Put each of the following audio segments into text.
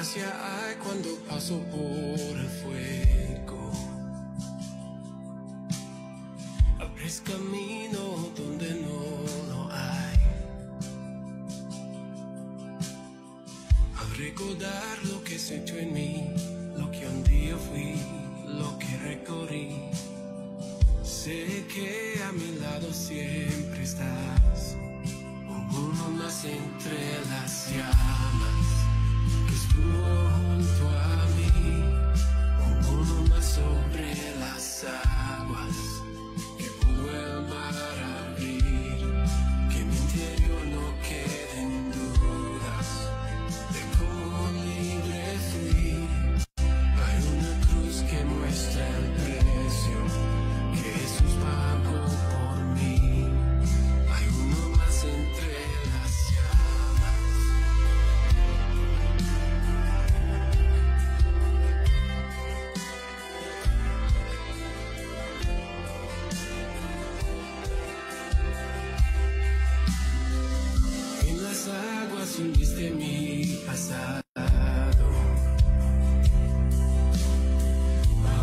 gracia hay cuando paso por el fuego. Abres camino donde no lo hay. Al recordar lo que has hecho en mí, lo que un día fui, lo que recorrí, sé que a mi lado siempre estás. Uno más entre las llamas que estuvo junto a mí, uno más sobre las aguas que pudo el mar abrir, que mi interior no queden dudas de cómo libre fui. Hay una cruz que muestra el precio que Jesús pagó por mí. Hay uno más entre las llamas. En las aguas hundiste mi pasado.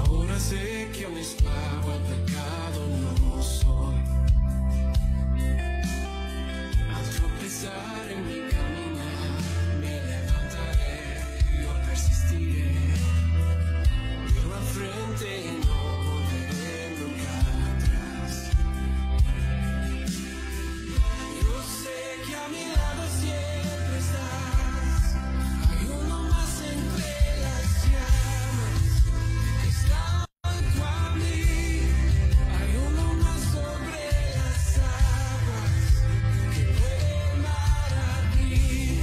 Ahora sé que un esclavo al pecado no soy. Al tropezar en mi caminar, me levantaré, yo persistiré. Miro al frente y no volveré nunca atrás. Yo sé que a mi lado siempre estás. Hay uno más entre las llamas que está junto a mí. Hay uno más sobre las aguas que puede el mar abrir.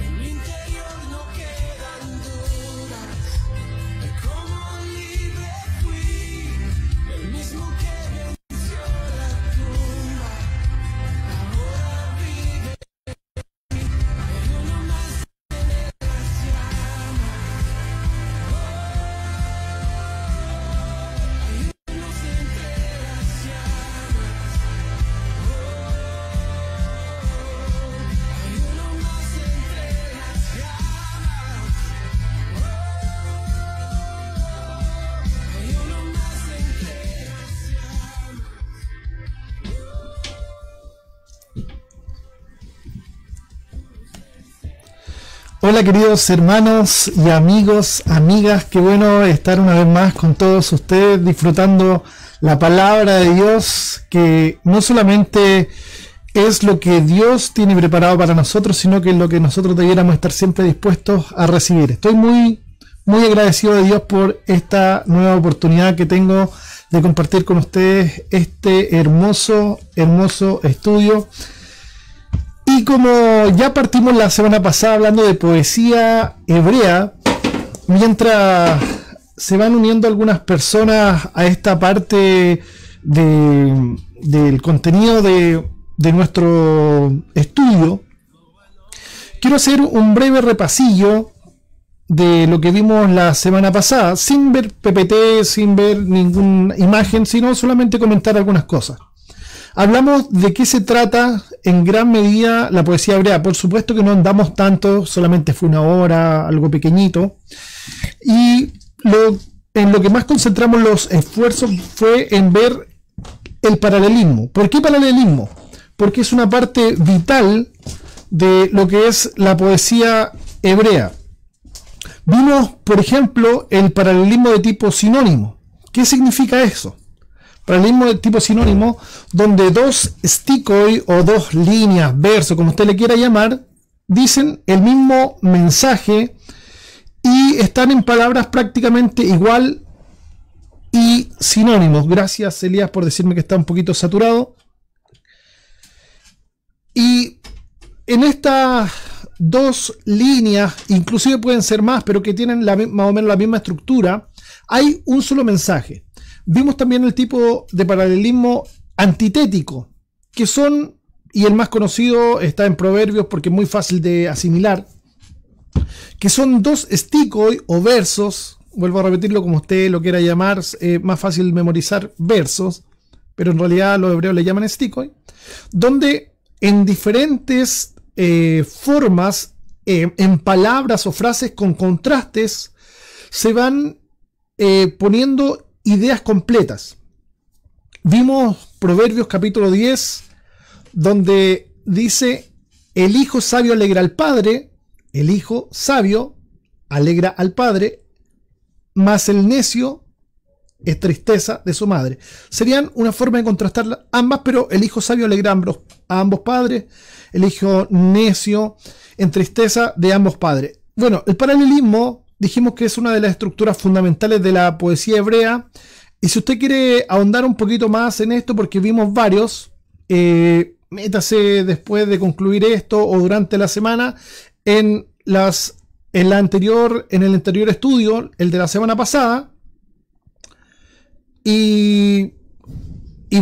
En mi interior no quedan dudas de cómo libre fui. El mismo que venció la tumba ahora vive. Hay uno más entre las llamas. Hay uno más entre las llamas. Hay uno más entre las llamas. Hay uno más entre las llamas. Hola queridos hermanos y amigos, amigas, qué bueno estar una vez más con todos ustedes disfrutando la palabra de Dios, que no solamente es lo que Dios tiene preparado para nosotros, sino que es lo que nosotros debiéramos estar siempre dispuestos a recibir. Estoy muy agradecido de Dios por esta nueva oportunidad que tengo de compartir con ustedes este hermoso estudio. Y como ya partimos la semana pasada hablando de poesía hebrea, mientras se van uniendo algunas personas a esta parte del contenido de nuestro estudio, quiero hacer un breve repasillo de lo que vimos la semana pasada, sin ver PPT, sin ver ninguna imagen, sino solamente comentar algunas cosas. Hablamos de qué se trata en gran medida la poesía hebrea. Por supuesto que no andamos tanto, solamente fue una hora, algo pequeñito. Y en lo que más concentramos los esfuerzos fue en ver el paralelismo. ¿Por qué paralelismo? Porque es una parte vital de lo que es la poesía hebrea. Vimos, por ejemplo, el paralelismo de tipo sinónimo. ¿Qué significa eso? Paralelismo de tipo sinónimo, donde dos stikoi o dos líneas, verso, como usted le quiera llamar, dicen el mismo mensaje y están en palabras prácticamente igual y sinónimos. Gracias, Elías, por decirme que está un poquito saturado. Y en estas dos líneas, inclusive pueden ser más, pero que tienen más o menos la misma estructura, hay un solo mensaje. Vimos también el tipo de paralelismo antitético, que son, y el más conocido está en Proverbios porque es muy fácil de asimilar, que son dos stikoi o versos, vuelvo a repetirlo como usted lo quiera llamar, más fácil memorizar versos, pero en realidad los hebreos le llaman stikoi, donde en diferentes formas en palabras o frases con contrastes se van poniendo ideas completas. Vimos Proverbios capítulo 10, donde dice: el hijo sabio alegra al padre, el hijo sabio alegra al padre, mas el necio es tristeza de su madre. Serían una forma de contrastar ambas, pero el hijo sabio alegra a ambos padres, el hijo necio en tristeza de ambos padres. Bueno, el paralelismo dijimos que es una de las estructuras fundamentales de la poesía hebrea, y si usted quiere ahondar un poquito más en esto, porque vimos varios, métase después de concluir esto o durante la semana en el anterior estudio, el de la semana pasada, y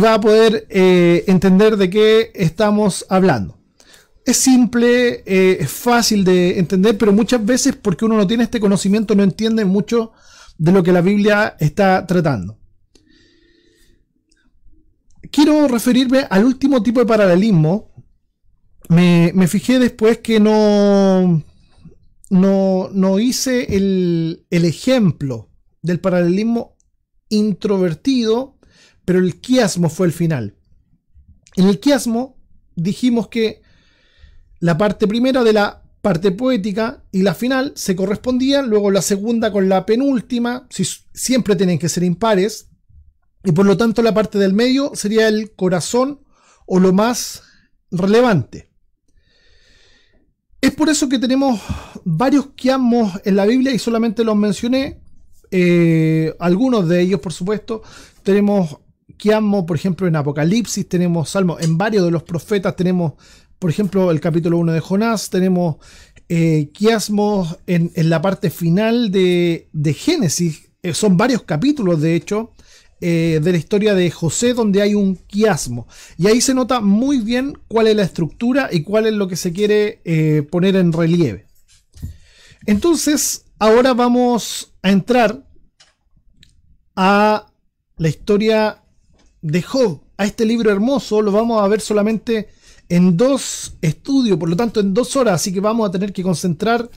va a poder entender de qué estamos hablando. Es simple, es fácil de entender, pero muchas veces, porque uno no tiene este conocimiento, no entiende mucho de lo que la Biblia está tratando. Quiero referirme al último tipo de paralelismo. Me fijé después que no hice el ejemplo del paralelismo introvertido, pero el quiasmo fue el final. En el quiasmo dijimos que la parte primera de la parte poética y la final se correspondían, luego la segunda con la penúltima, siempre tienen que ser impares, y por lo tanto la parte del medio sería el corazón o lo más relevante. Es por eso que tenemos varios quiasmos en la Biblia y solamente los mencioné. Algunos de ellos, por supuesto. Tenemos quiasmo, por ejemplo, en Apocalipsis, tenemos salmos en varios de los profetas, tenemos, por ejemplo, el capítulo 1 de Jonás, tenemos quiasmos en la parte final de Génesis. Son varios capítulos, de hecho, de la historia de José, donde hay un quiasmo, y ahí se nota muy bien cuál es la estructura y cuál es lo que se quiere poner en relieve. Entonces, ahora vamos a entrar a la historia de Job, a este libro hermoso. Lo vamos a ver solamente en 2 estudios, por lo tanto en 2 horas, así que vamos a tener que concentrar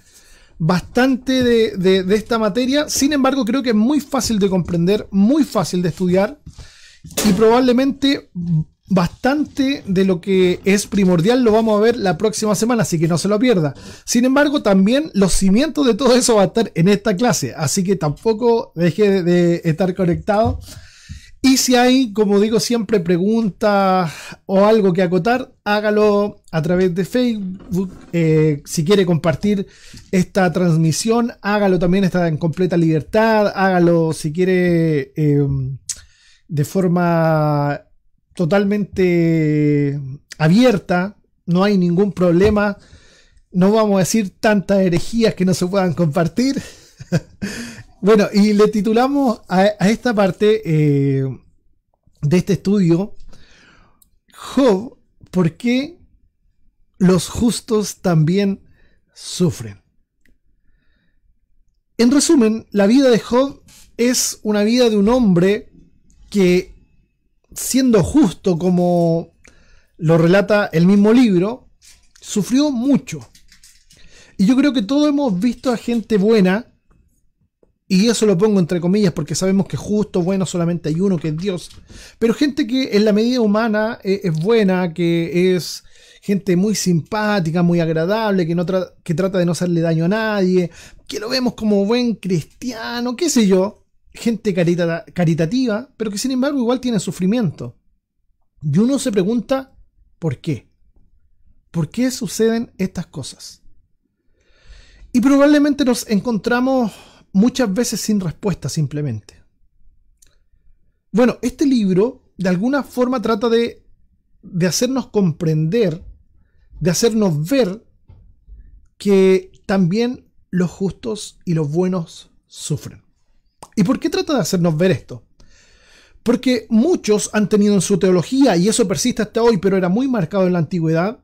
bastante de esta materia. Sin embargo, creo que es muy fácil de comprender, muy fácil de estudiar, y probablemente bastante de lo que es primordial lo vamos a ver la próxima semana, así que no se lo pierda. Sin embargo, también los cimientos de todo eso va a estar en esta clase, así que tampoco deje de estar conectado. Y si hay, como digo siempre, preguntas o algo que acotar, hágalo a través de Facebook. Si quiere compartir esta transmisión, hágalo también, está en completa libertad. Hágalo si quiere de forma totalmente abierta, no hay ningún problema. No vamos a decir tantas herejías que no se puedan compartir. Bueno, y le titulamos a esta parte de este estudio: Job, ¿por qué los justos también sufren? En resumen, la vida de Job es una vida de un hombre que, siendo justo como lo relata el mismo libro, sufrió mucho. Y yo creo que todos hemos visto a gente buena, y eso lo pongo entre comillas porque sabemos que justo, bueno, solamente hay uno, que es Dios. Pero gente que en la medida humana es buena, que es gente muy simpática, muy agradable, que trata de no hacerle daño a nadie, que lo vemos como buen cristiano, qué sé yo. Gente caritativa, pero que sin embargo igual tiene sufrimiento. Y uno se pregunta, ¿por qué? ¿Por qué suceden estas cosas? Y probablemente nos encontramos muchas veces sin respuesta, simplemente. Bueno, este libro de alguna forma trata de hacernos comprender, de hacernos ver que también los justos y los buenos sufren. ¿Y por qué trata de hacernos ver esto? Porque muchos han tenido en su teología, y eso persiste hasta hoy, pero era muy marcado en la antigüedad,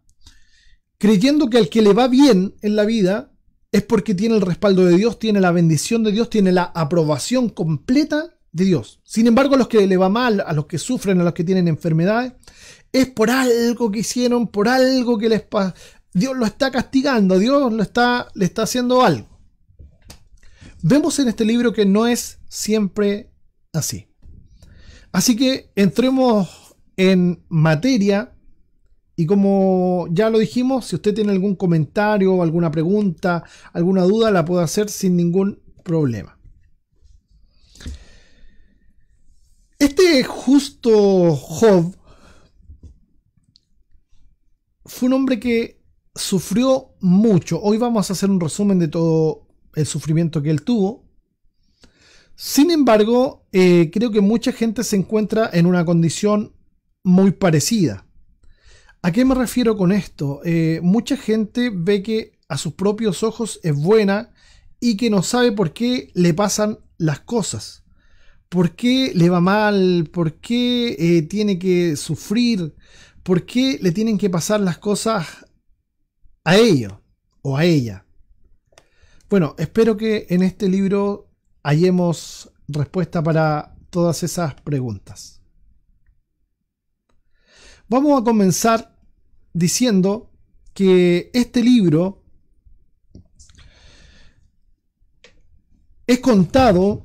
creyendo que al que le va bien en la vida es porque tiene el respaldo de Dios, tiene la bendición de Dios, tiene la aprobación completa de Dios. Sin embargo, a los que le va mal, a los que sufren, a los que tienen enfermedades, es por algo que hicieron, por algo que Dios lo está castigando, Dios le está haciendo algo. Vemos en este libro que no es siempre así. Así que entremos en materia y como ya lo dijimos, si usted tiene algún comentario, alguna pregunta, alguna duda, la puede hacer sin ningún problema. Este justo Job fue un hombre que sufrió mucho. Hoy vamos a hacer un resumen de todo el sufrimiento que él tuvo. Sin embargo, creo que mucha gente se encuentra en una condición muy parecida. ¿A qué me refiero con esto? Mucha gente ve que a sus propios ojos es buena y que no sabe por qué le pasan las cosas. ¿Por qué le va mal? ¿Por qué tiene que sufrir? ¿Por qué le tienen que pasar las cosas a ellos o a ella? Bueno, espero que en este libro hallemos respuesta para todas esas preguntas. Vamos a comenzar diciendo que este libro es contado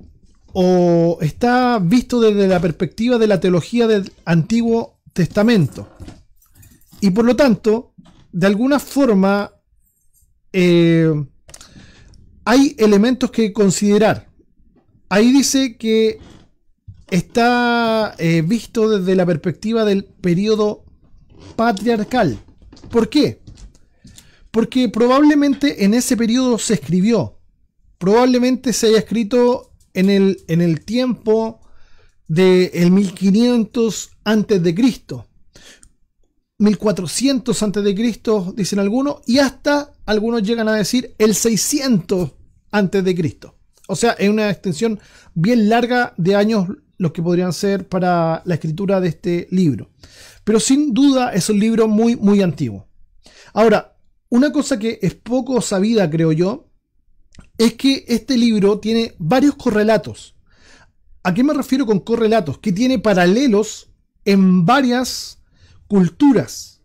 o está visto desde la perspectiva de la teología del Antiguo Testamento. Y por lo tanto, de alguna forma, hay elementos que considerar. Ahí dice que está visto desde la perspectiva del periodo patriarcal. ¿Por qué? Porque probablemente en ese periodo se escribió. Probablemente se haya escrito en el tiempo del 1500 antes de Cristo, 1400 antes de Cristo, dicen algunos, y hasta algunos llegan a decir el 600 antes de Cristo. O sea, es una extensión bien larga de años los que podrían ser para la escritura de este libro. Pero sin duda es un libro muy, muy antiguo. Ahora, una cosa que es poco sabida, creo yo, es que este libro tiene varios correlatos. ¿A qué me refiero con correlatos? Que tiene paralelos en varias culturas.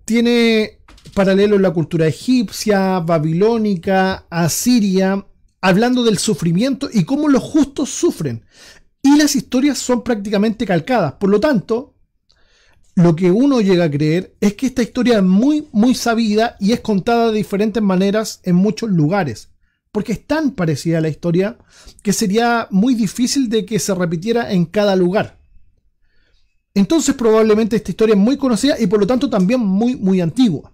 Tiene paralelos en la cultura egipcia, babilónica, asiria, hablando del sufrimiento y cómo los justos sufren. Y las historias son prácticamente calcadas. Por lo tanto, lo que uno llega a creer es que esta historia es muy, muy sabida y es contada de diferentes maneras en muchos lugares. Porque es tan parecida a la historia que sería muy difícil de que se repitiera en cada lugar. Entonces probablemente esta historia es muy conocida y por lo tanto también muy, muy antigua.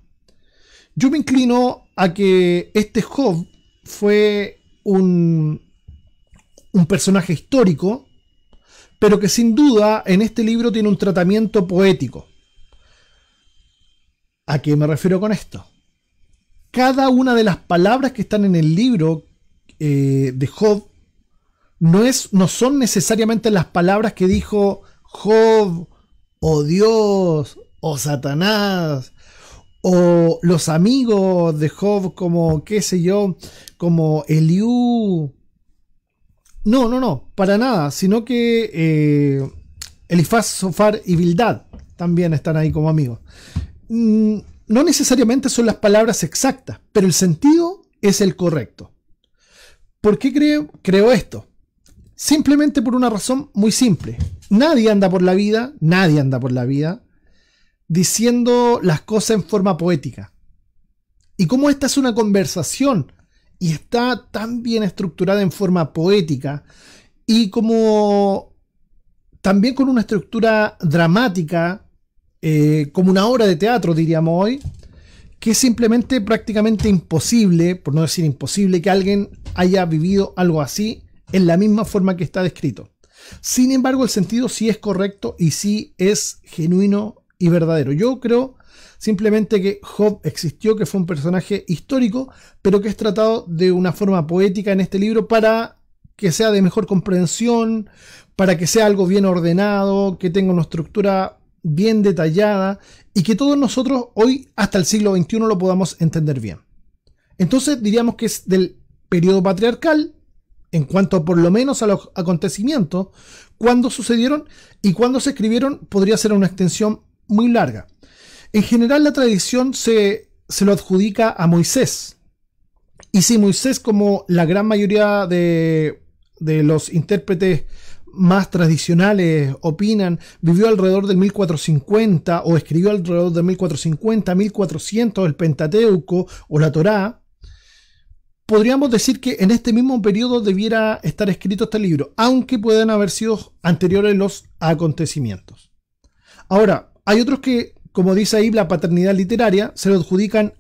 Yo me inclino a que este Job fue un personaje histórico, pero que sin duda en este libro tiene un tratamiento poético. ¿A qué me refiero con esto? Cada una de las palabras que están en el libro de Job no son necesariamente las palabras que dijo Job, o Dios, o Satanás, o los amigos de Job como, qué sé yo, como Eliú. No, para nada, sino que Elifaz, Sofar y Bildad también están ahí como amigos. No necesariamente son las palabras exactas, pero el sentido es el correcto. ¿Por qué creo esto? Simplemente por una razón muy simple. Nadie anda por la vida diciendo las cosas en forma poética. Y como esta es una conversación y está tan bien estructurada en forma poética y como también con una estructura dramática, como una obra de teatro, diríamos hoy, que es simplemente prácticamente imposible, por no decir imposible, que alguien haya vivido algo así en la misma forma que está descrito. Sin embargo, el sentido sí es correcto y sí es genuino y verdadero. Yo creo simplemente que Job existió, que fue un personaje histórico, pero que es tratado de una forma poética en este libro para que sea de mejor comprensión, para que sea algo bien ordenado, que tenga una estructura bien detallada y que todos nosotros hoy hasta el siglo XXI lo podamos entender bien. Entonces diríamos que es del periodo patriarcal en cuanto por lo menos a los acontecimientos, cuándo sucedieron y cuándo se escribieron podría ser una extensión muy larga. En general la tradición se se lo adjudica a Moisés. Y si Moisés, como la gran mayoría de los intérpretes más tradicionales opinan, vivió alrededor del 1450 o escribió alrededor del 1450, 1400 el Pentateuco o la Torá, podríamos decir que en este mismo periodo debiera estar escrito este libro, aunque pueden haber sido anteriores los acontecimientos. Ahora, hay otros que, como dice ahí, la paternidad literaria se lo adjudican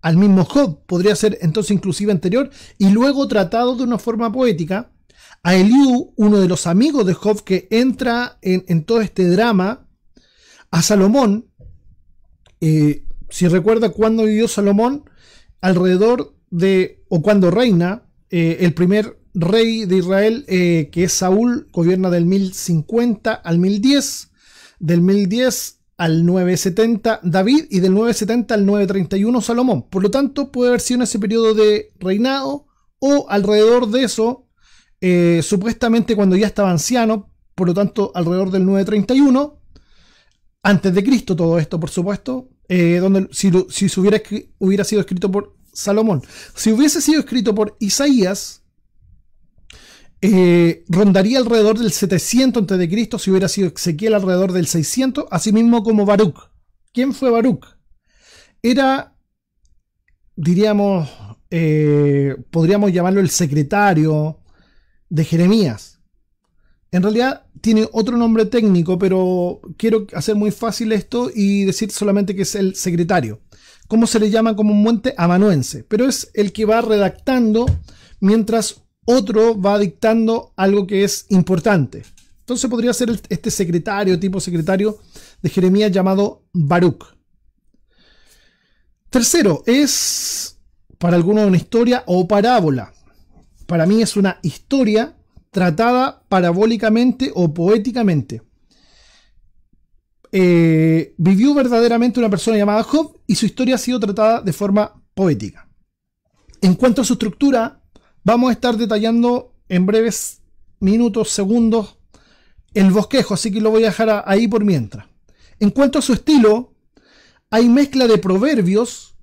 al mismo Job, podría ser entonces inclusive anterior y luego tratado de una forma poética. A Eliú, uno de los amigos de Job que entra en todo este drama, a Salomón, si recuerda cuándo vivió Salomón, alrededor de, o cuando reina, el primer rey de Israel, que es Saúl, gobierna del 1050 al 1010, del 1010 al 970 David y del 970 al 931 Salomón. Por lo tanto, puede haber sido en ese periodo de reinado o alrededor de eso, supuestamente cuando ya estaba anciano, por lo tanto alrededor del 931, antes de Cristo todo esto, por supuesto, donde si hubiera sido escrito por Salomón. Si hubiese sido escrito por Isaías, rondaría alrededor del 700 a.C. Si hubiera sido Ezequiel, alrededor del 600, así mismo como Baruch. ¿Quién fue Baruch? Era, diríamos, podríamos llamarlo el secretario de Jeremías. En realidad tiene otro nombre técnico, pero quiero hacer muy fácil esto y decir solamente que es el secretario. ¿Cómo se le llama comúnmente? Amanuense. Pero es el que va redactando mientras otro va dictando algo que es importante. Entonces podría ser este secretario, tipo secretario de Jeremías llamado Baruch. Tercero, es para algunos una historia o parábola. Para mí es una historia tratada parabólicamente o poéticamente. Vivió verdaderamente una persona llamada Job y su historia ha sido tratada de forma poética. En cuanto a su estructura, vamos a estar detallando en breves minutos, segundos, el bosquejo, así que lo voy a dejar ahí por mientras. En cuanto a su estilo, hay mezcla de proverbios,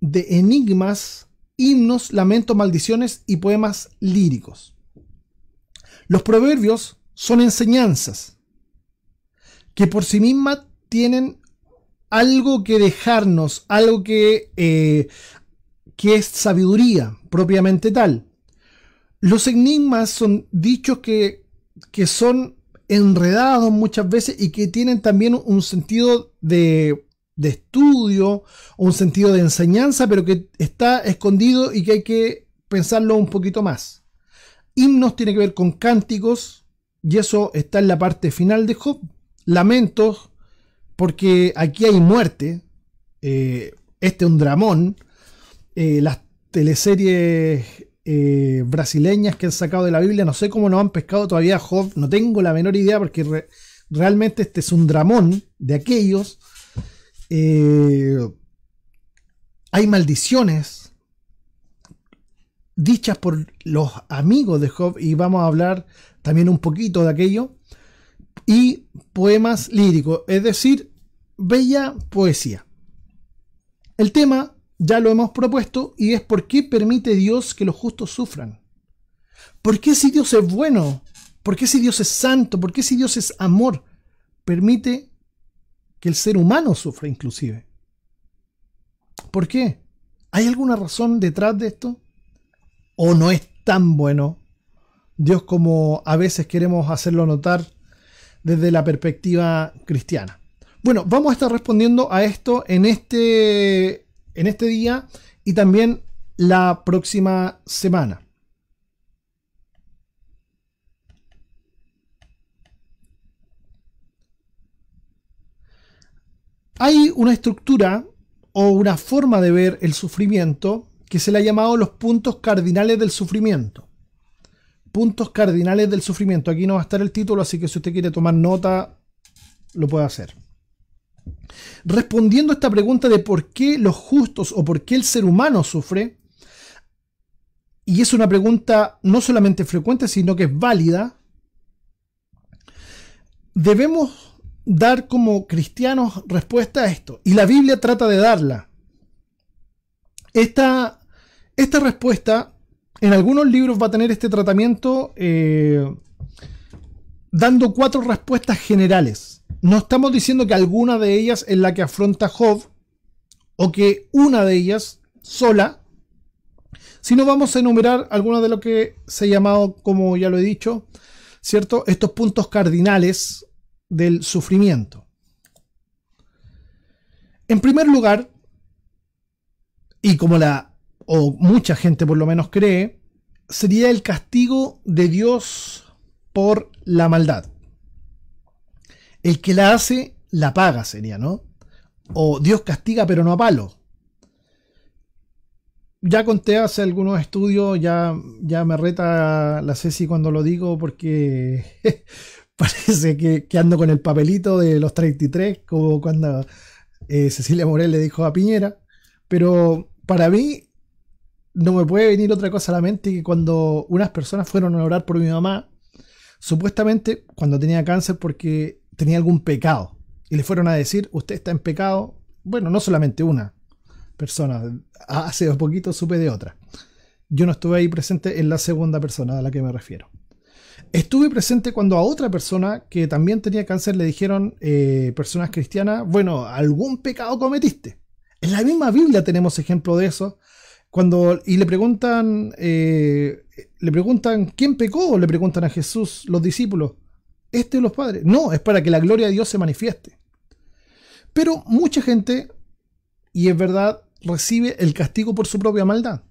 de enigmas, himnos, lamentos, maldiciones y poemas líricos. Los proverbios son enseñanzas que por sí mismas tienen algo que dejarnos, algo que es sabiduría propiamente tal. Los enigmas son dichos que son enredados muchas veces y que tienen también un sentido de estudio, un sentido de enseñanza, pero que está escondido y que hay que pensarlo un poquito más. Himnos tiene que ver con cánticos y eso está en la parte final de Job. Lamentos, porque aquí hay muerte. Este es un dramón. Las teleseries brasileñas que han sacado de la Biblia, no sé cómo nos han pescado todavía Job, no tengo la menor idea, porque realmente este es un dramón de aquellos. Hay maldiciones dichas por los amigos de Job y vamos a hablar también un poquito de aquello, y poemas líricos, es decir, bella poesía. El tema ya lo hemos propuesto y es: ¿por qué permite Dios que los justos sufran? ¿Por qué, si Dios es bueno? ¿Por qué, si Dios es santo? ¿Por qué, si Dios es amor, permite que el ser humano sufra inclusive? ¿Por qué? ¿Hay alguna razón detrás de esto? ¿O no es tan bueno Dios como a veces queremos hacerlo notar desde la perspectiva cristiana? Bueno, vamos a estar respondiendo a esto en este día y también la próxima semana. Hay una estructura o una forma de ver el sufrimiento que se le ha llamado los puntos cardinales del sufrimiento. Puntos cardinales del sufrimiento. Aquí no va a estar el título, así que si usted quiere tomar nota, lo puede hacer. Respondiendo a esta pregunta de por qué los justos o por qué el ser humano sufre, y es una pregunta no solamente frecuente, sino que es válida, debemos dar como cristianos respuesta a esto. Y la Biblia trata de darla. Esta respuesta en algunos libros va a tener este tratamiento dando 4 respuestas generales. No estamos diciendo que alguna de ellas es la que afronta Job o que una de ellas sola, sino vamos a enumerar algunas de lo que se ha llamado, como ya lo he dicho, ¿cierto?, estos puntos cardinales del sufrimiento. En primer lugar, y como mucha gente por lo menos cree, sería el castigo de Dios por la maldad. El que la hace, la paga sería, ¿no? O Dios castiga pero no a palo. Ya conté hace algunos estudios, ya me reta la Ceci cuando lo digo porque parece que ando con el papelito de los 33, como cuando Cecilia Morel le dijo a Piñera. Pero para mí no me puede venir otra cosa a la mente que cuando unas personas fueron a orar por mi mamá, supuestamente cuando tenía cáncer porque tenía algún pecado, y le fueron a decir, usted está en pecado. Bueno, no solamente una persona, hace poquito supe de otra. Yo no estuve ahí presente en la segunda persona a la que me refiero. Estuve presente cuando a otra persona que también tenía cáncer le dijeron, personas cristianas, bueno, algún pecado cometiste. En la misma Biblia tenemos ejemplo de eso. Y le preguntan, ¿quién pecó? Le preguntan a Jesús los discípulos. ¿Este o los padres? No, es para que la gloria de Dios se manifieste. Pero mucha gente, y es verdad, recibe el castigo por su propia maldad.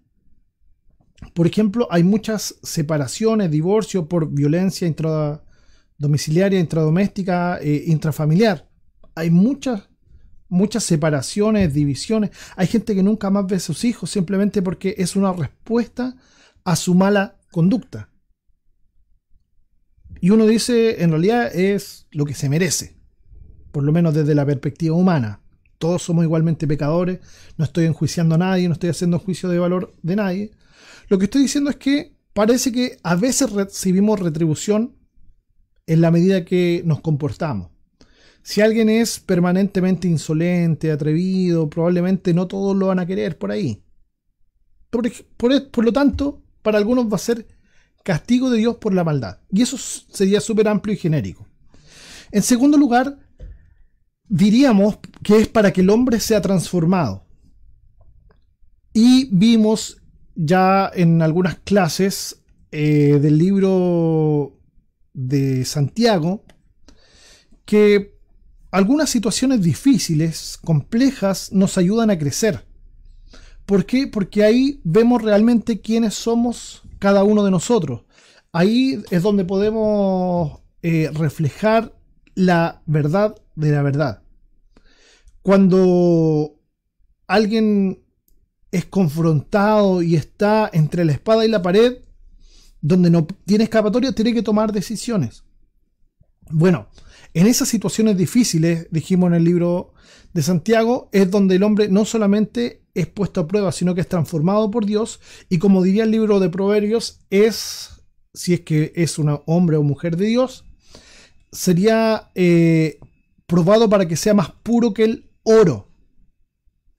Por ejemplo, hay muchas separaciones, divorcios por violencia intradomiciliaria, intradoméstica, intrafamiliar. Hay muchas separaciones, divisiones. Hay gente que nunca más ve a sus hijos simplemente porque es una respuesta a su mala conducta. Y uno dice, en realidad es lo que se merece, por lo menos desde la perspectiva humana. Todos somos igualmente pecadores, no estoy enjuiciando a nadie, no estoy haciendo juicio de valor de nadie. Lo que estoy diciendo es que parece que a veces recibimos retribución en la medida que nos comportamos. Si alguien es permanentemente insolente, atrevido, probablemente no todos lo van a querer por ahí. Por lo tanto, para algunos va a ser castigo de Dios por la maldad. Y eso sería súper amplio y genérico. En segundo lugar, diríamos que es para que el hombre sea transformado. Y vimos ya en algunas clases del libro de Santiago que algunas situaciones difíciles, complejas, nos ayudan a crecer. ¿Por qué? Porque ahí vemos realmente quiénes somos cada uno de nosotros. Ahí es donde podemos reflejar la verdad de la verdad. Cuando alguien es confrontado y está entre la espada y la pared, donde no tiene escapatoria, tiene que tomar decisiones. Bueno, en esas situaciones difíciles, dijimos en el libro de Santiago, es donde el hombre no solamente es puesto a prueba, sino que es transformado por Dios, y como diría el libro de Proverbios, si es que es un hombre o mujer de Dios, sería probado para que sea más puro que el oro.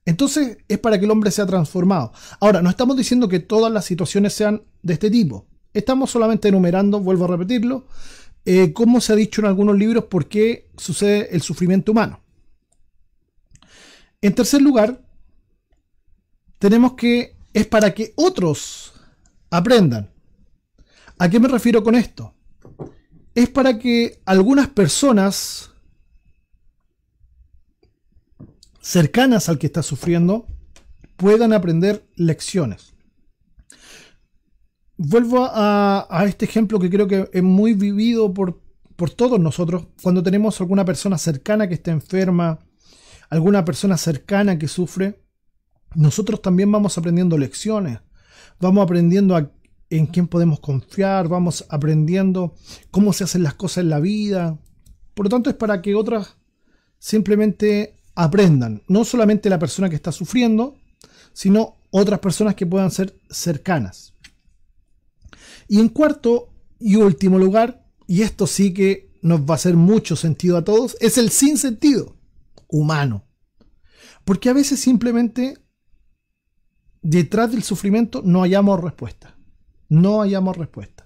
Entonces es para que el hombre sea transformado. Ahora, no estamos diciendo que todas las situaciones sean de este tipo. Estamos solamente enumerando, vuelvo a repetirlo, como se ha dicho en algunos libros, por qué sucede el sufrimiento humano. En tercer lugar, tenemos que es para que otros aprendan. ¿A qué me refiero con esto? Es para que algunas personas cercanas al que está sufriendo puedan aprender lecciones. Vuelvo a este ejemplo que creo que es muy vivido por todos nosotros. Cuando tenemos alguna persona cercana que está enferma, alguna persona cercana que sufre, nosotros también vamos aprendiendo lecciones. Vamos aprendiendo en quién podemos confiar, vamos aprendiendo cómo se hacen las cosas en la vida. Por lo tanto, es para que otras simplemente aprendan. No solamente la persona que está sufriendo, sino otras personas que puedan ser cercanas. Y en cuarto y último lugar, y esto sí que nos va a hacer mucho sentido a todos, es el sinsentido humano. Porque a veces simplemente detrás del sufrimiento no hallamos respuesta. No hallamos respuesta.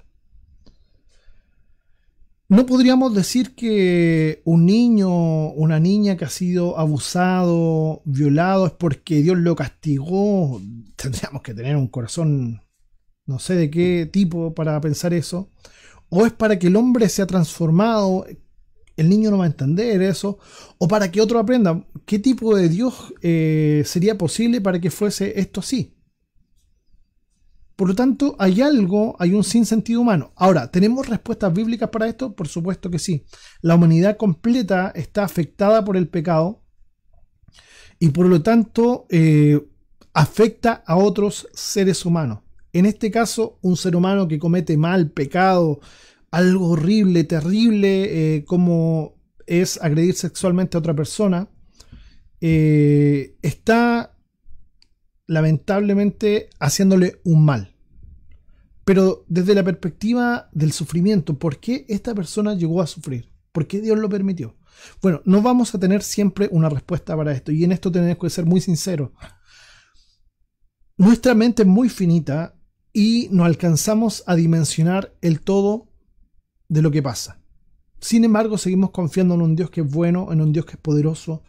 No podríamos decir que un niño, una niña que ha sido abusado, violado, es porque Dios lo castigó. Tendríamos que tener un corazón, no sé de qué tipo, para pensar eso. O es para que el hombre sea transformado. El niño no va a entender eso. O para que otro aprenda. ¿Qué tipo de Dios sería posible para que fuese esto así? Por lo tanto, hay un sinsentido humano. Ahora, ¿tenemos respuestas bíblicas para esto? Por supuesto que sí. La humanidad completa está afectada por el pecado y por lo tanto afecta a otros seres humanos. En este caso, un ser humano que comete mal, pecado, algo horrible, terrible, como es agredir sexualmente a otra persona, está lamentablemente haciéndole un mal. Pero desde la perspectiva del sufrimiento, ¿por qué esta persona llegó a sufrir? ¿Por qué Dios lo permitió? Bueno, no vamos a tener siempre una respuesta para esto, y en esto tenemos que ser muy sinceros. Nuestra mente es muy finita y no alcanzamos a dimensionar el todo de lo que pasa. Sin embargo, seguimos confiando en un Dios que es bueno, en un Dios que es poderoso,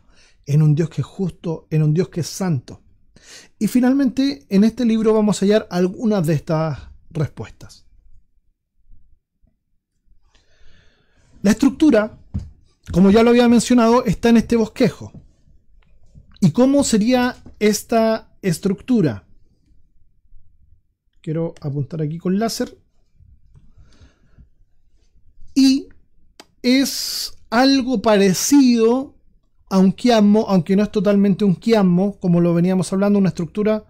en un Dios que es justo, en un Dios que es santo. Y finalmente, en este libro vamos a hallar algunas de estas respuestas. La estructura, como ya lo había mencionado, está en este bosquejo. ¿Y cómo sería esta estructura? Quiero apuntar aquí con láser. Y es algo parecido a un quiasmo, aunque no es totalmente un quiasmo, como lo veníamos hablando, una estructura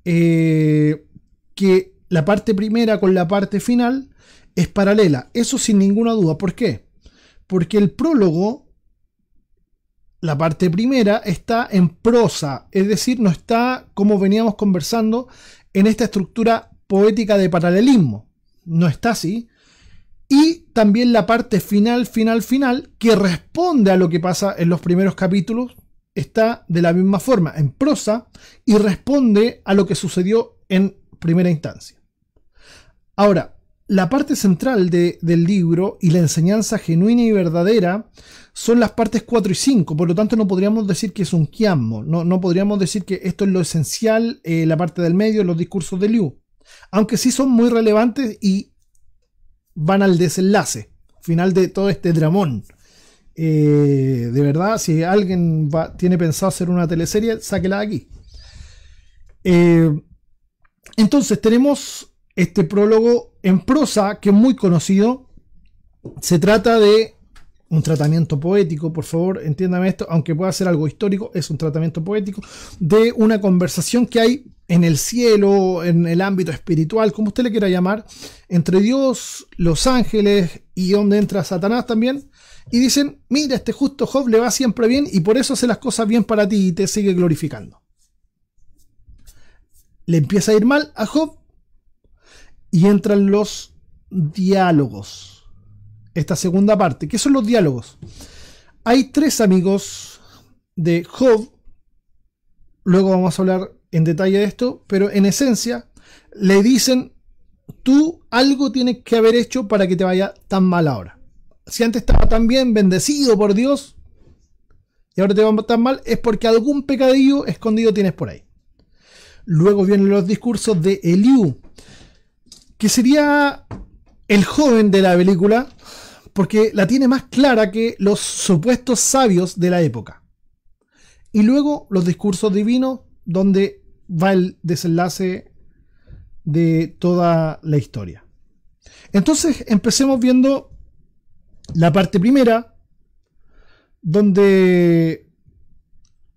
que la parte primera con la parte final es paralela. Eso sin ninguna duda. ¿Por qué? Porque el prólogo, la parte primera, está en prosa, es decir, no está, como veníamos conversando, en esta estructura poética de paralelismo. No está así. Y también la parte final, que responde a lo que pasa en los primeros capítulos, está de la misma forma, en prosa, y responde a lo que sucedió en primera instancia. Ahora, la parte central del libro y la enseñanza genuina y verdadera son las partes 4 y 5, por lo tanto no podríamos decir que es un quiasmo, no podríamos decir que esto es lo esencial, la parte del medio, los discursos de Liu, aunque sí son muy relevantes y van al desenlace final de todo este dramón. De verdad, si alguien tiene pensado hacer una teleserie, sáquela de aquí. Entonces tenemos este prólogo en prosa que es muy conocido. Se trata de un tratamiento poético, por favor, entiéndame esto, aunque pueda ser algo histórico, es un tratamiento poético de una conversación que hay en el cielo, en el ámbito espiritual, como usted le quiera llamar, entre Dios, los ángeles y donde entra Satanás también, y dicen, mira, este justo Job le va siempre bien y por eso hace las cosas bien para ti y te sigue glorificando. Le empieza a ir mal a Job y entran los diálogos. Esta segunda parte, ¿qué son los diálogos? Hay 3 amigos de Job, luego vamos a hablar en detalle de esto, pero en esencia le dicen, tú algo tienes que haber hecho para que te vaya tan mal ahora. Si antes estaba tan bien, bendecido por Dios, y ahora te va tan mal, es porque algún pecadillo escondido tienes por ahí. Luego vienen los discursos de Eliú, que sería el joven de la película, porque la tiene más clara que los supuestos sabios de la época. Y luego los discursos divinos, donde va el desenlace de toda la historia. Entonces empecemos viendo la parte primera, donde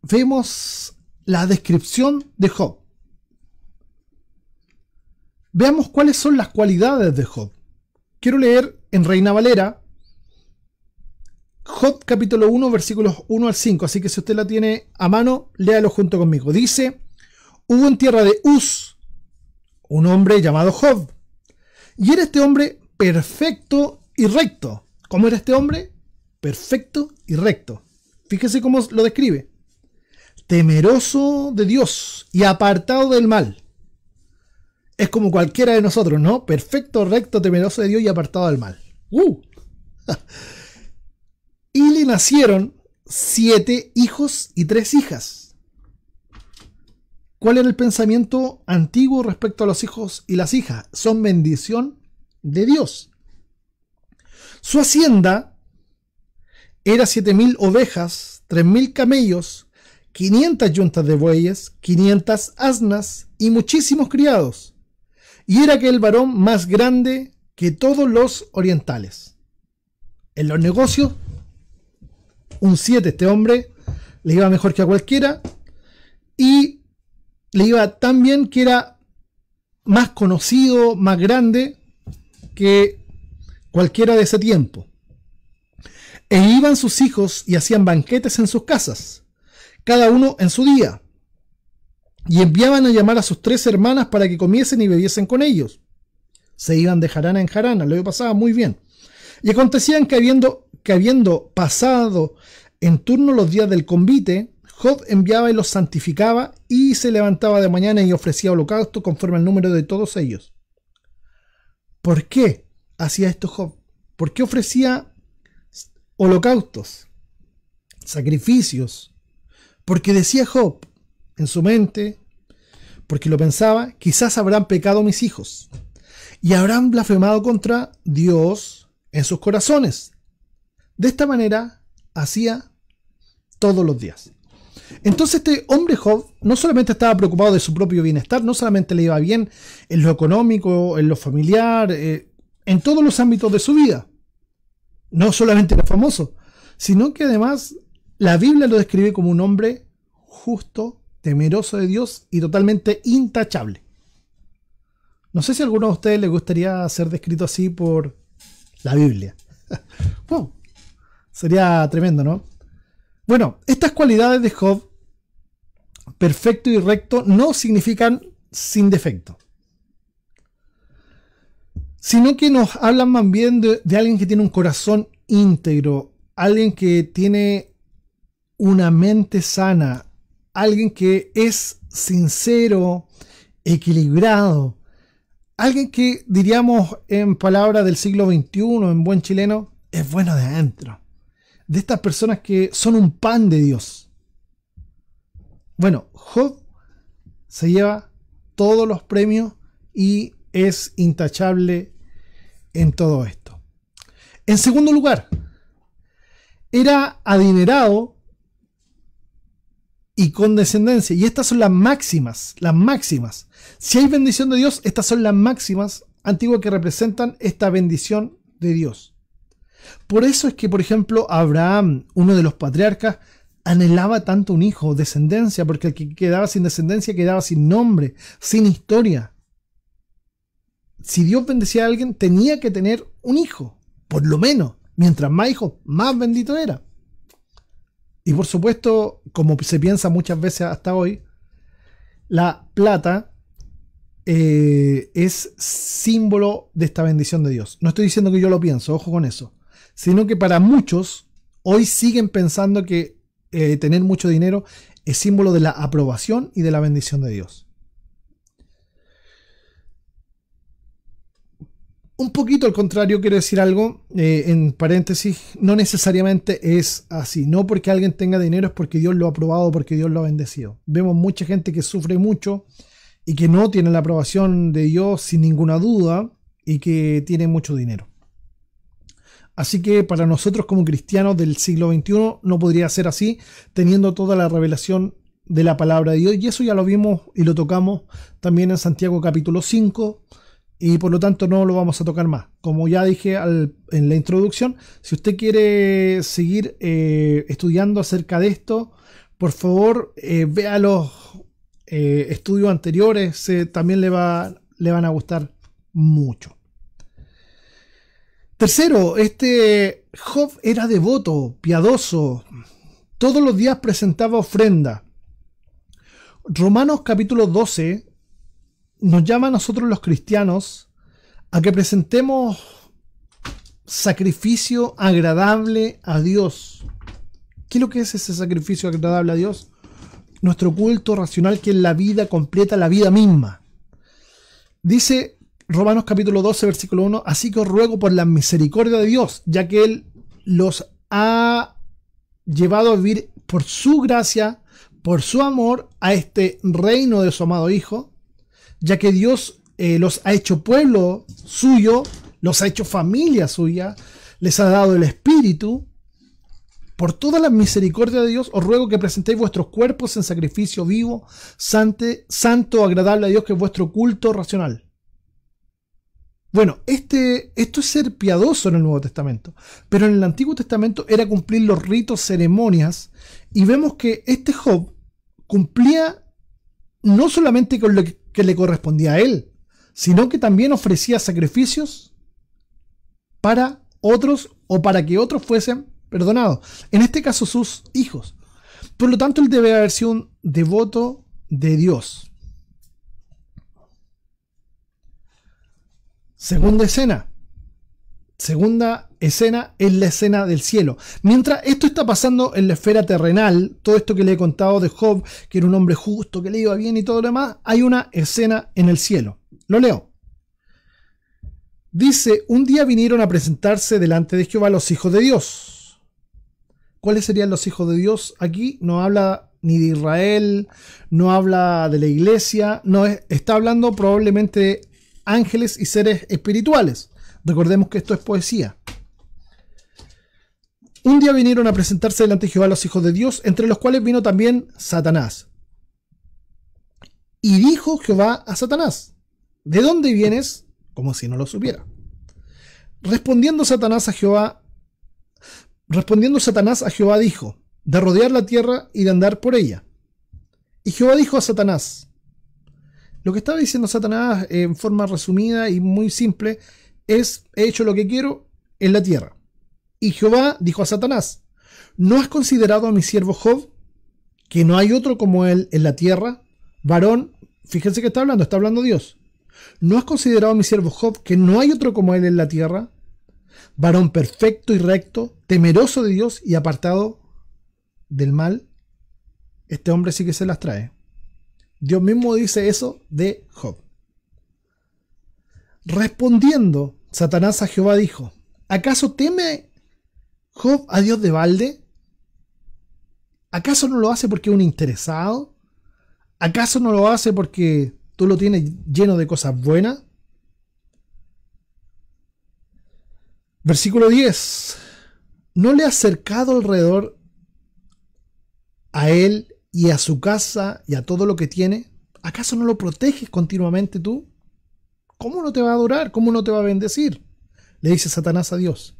vemos la descripción de Job. Veamos cuáles son las cualidades de Job. Quiero leer en Reina Valera, Job capítulo 1, versículos 1 al 5, así que si usted la tiene a mano, léalo junto conmigo. Dice, hubo en tierra de Uz un hombre llamado Job, y era este hombre perfecto y recto. ¿Cómo era este hombre? Perfecto y recto. Fíjese cómo lo describe. temeroso de Dios y apartado del mal. Es como cualquiera de nosotros, ¿no? Perfecto, recto, temeroso de Dios y apartado del mal. Y le nacieron 7 hijos y 3 hijas. ¿Cuál era el pensamiento antiguo respecto a los hijos y las hijas? Son bendición de Dios. Su hacienda era 7.000 ovejas, 3.000 camellos, 500 yuntas de bueyes, 500 asnas y muchísimos criados. Y era aquel varón más grande que todos los orientales. En los negocios, un 7, este hombre le iba mejor que a cualquiera, y le iba tan bien que era más conocido, más grande que cualquiera de ese tiempo. E iban sus hijos y hacían banquetes en sus casas, cada uno en su día, y enviaban a llamar a sus 3 hermanas para que comiesen y bebiesen con ellos. Se iban de jarana en jarana, lo pasaba muy bien. Y acontecían que habiendo pasado en turno los días del convite, Job enviaba y los santificaba, y se levantaba de mañana y ofrecía holocausto conforme al número de todos ellos. ¿Por qué hacía esto Job? ¿Por qué ofrecía holocaustos, sacrificios? Porque decía Job en su mente, porque lo pensaba, quizás habrán pecado mis hijos y habrán blasfemado contra Dios en sus corazones. De esta manera hacía todos los días. Entonces este hombre Job no solamente estaba preocupado de su propio bienestar, no solamente le iba bien en lo económico, en lo familiar, en todos los ámbitos de su vida. No solamente era famoso, sino que además la Biblia lo describe como un hombre justo, temeroso de Dios y totalmente intachable. No sé si a alguno de ustedes les gustaría ser descrito así por la Biblia. Wow, sería tremendo, ¿no? Bueno, estas cualidades de Job, perfecto y recto, no significan sin defecto, sino que nos hablan más bien de alguien que tiene un corazón íntegro, alguien que tiene una mente sana, alguien que es sincero, equilibrado, alguien que, diríamos en palabras del siglo XXI, en buen chileno, es bueno de adentro. De estas personas que son un pan de Dios. Bueno, Job se lleva todos los premios y es intachable en todo esto. En segundo lugar, era adinerado y con descendencia. Y estas son las máximas, las máximas. Si hay bendición de Dios, estas son las máximas antiguas que representan esta bendición de Dios. Por eso es que, por ejemplo, Abraham, uno de los patriarcas, anhelaba tanto un hijo, descendencia, porque el que quedaba sin descendencia quedaba sin nombre, sin historia. Si Dios bendecía a alguien, tenía que tener un hijo, por lo menos. Mientras más hijos, más bendito era. Y por supuesto, como se piensa muchas veces hasta hoy, la plata es símbolo de esta bendición de Dios. No estoy diciendo que yo lo pienso, ojo con eso, sino que para muchos hoy siguen pensando que tener mucho dinero es símbolo de la aprobación y de la bendición de Dios. Un poquito al contrario, quiero decir algo, en paréntesis, no necesariamente es así. No porque alguien tenga dinero es porque Dios lo ha aprobado, porque Dios lo ha bendecido. Vemos mucha gente que sufre mucho y que no tiene la aprobación de Dios sin ninguna duda y que tiene mucho dinero. Así que para nosotros como cristianos del siglo XXI no podría ser así, teniendo toda la revelación de la palabra de Dios. Y eso ya lo vimos y lo tocamos también en Santiago capítulo 5. Y por lo tanto no lo vamos a tocar más. Como ya dije en la introducción, si usted quiere seguir estudiando acerca de esto, por favor vea los estudios anteriores, también le van a gustar mucho. Tercero, este Job era devoto, piadoso, todos los días presentaba ofrenda. Romanos capítulo 12 nos llama a nosotros los cristianos a que presentemos sacrificio agradable a Dios. ¿Qué es lo que es ese sacrificio agradable a Dios? nuestro culto racional, que es la vida completa, la vida misma. Dice Romanos capítulo 12, versículo 1, así que os ruego por la misericordia de Dios, ya que Él los ha llevado a vivir por su gracia, por su amor, a este reino de su amado Hijo, ya que Dios los ha hecho pueblo suyo, los ha hecho familia suya, les ha dado el Espíritu. Por toda la misericordia de Dios, os ruego que presentéis vuestros cuerpos en sacrificio vivo, santo, agradable a Dios, que es vuestro culto racional. Bueno, esto es ser piadoso en el Nuevo Testamento, pero en el Antiguo Testamento era cumplir los ritos, ceremonias, y vemos que este Job cumplía no solamente con lo que le correspondía a él, sino que también ofrecía sacrificios para otros o para que otros fuesen perdonados, en este caso sus hijos. Por lo tanto, él debe haber sido un devoto de Dios. Segunda escena es la escena del cielo. Mientras esto está pasando en la esfera terrenal, todo esto que le he contado de Job, que era un hombre justo, que le iba bien y todo lo demás, hay una escena en el cielo. Lo leo. Dice, un día vinieron a presentarse delante de Jehová los hijos de Dios. ¿Cuáles serían los hijos de Dios? Aquí no habla ni de Israel, no habla de la iglesia, no está hablando probablemente de ángeles y seres espirituales. Recordemos que esto es poesía. Un día vinieron a presentarse delante de Jehová los hijos de Dios, entre los cuales vino también Satanás. Y dijo Jehová a Satanás, ¿de dónde vienes? Como si no lo supiera. Respondiendo Satanás a Jehová dijo, de rodear la tierra y de andar por ella. Y Jehová dijo a Satanás, lo que estaba diciendo Satanás en forma resumida y muy simple es, he hecho lo que quiero en la tierra. Y Jehová dijo a Satanás, ¿no has considerado a mi siervo Job, que no hay otro como él en la tierra? Varón, fíjense que está hablando Dios. ¿No has considerado a mi siervo Job, que no hay otro como él en la tierra? Varón perfecto y recto, temeroso de Dios y apartado del mal. Este hombre sí que se las trae. Dios mismo dice eso de Job. Respondiendo Satanás a Jehová dijo, ¿acaso teme Job a Dios de balde? ¿Acaso no lo hace porque es un interesado? ¿Acaso no lo hace porque tú lo tienes lleno de cosas buenas? Versículo 10. ¿No le has cercado alrededor a él y a su casa y a todo lo que tiene? ¿Acaso no lo proteges continuamente tú? ¿Cómo no te va a adorar? ¿Cómo no te va a bendecir? Le dice Satanás a Dios.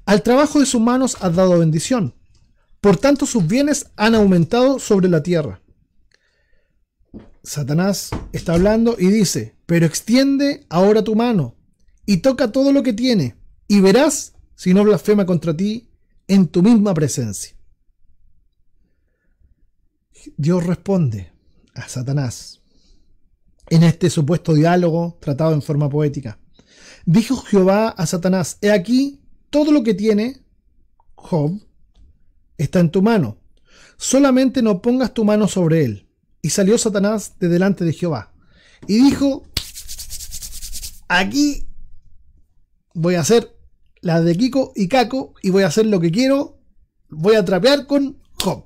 Al trabajo de sus manos has dado bendición. Por tanto, sus bienes han aumentado sobre la tierra. Satanás está hablando y dice, pero extiende ahora tu mano y toca todo lo que tiene y verás si no blasfema contra ti en tu misma presencia. Dios responde a Satanás en este supuesto diálogo tratado en forma poética. Dijo Jehová a Satanás, he aquí todo lo que tiene Job está en tu mano, solamente no pongas tu mano sobre él. Y salió Satanás de delante de Jehová y dijo, aquí voy a hacer la de Kiko y Caco y voy a hacer lo que quiero, voy a trapear con Job.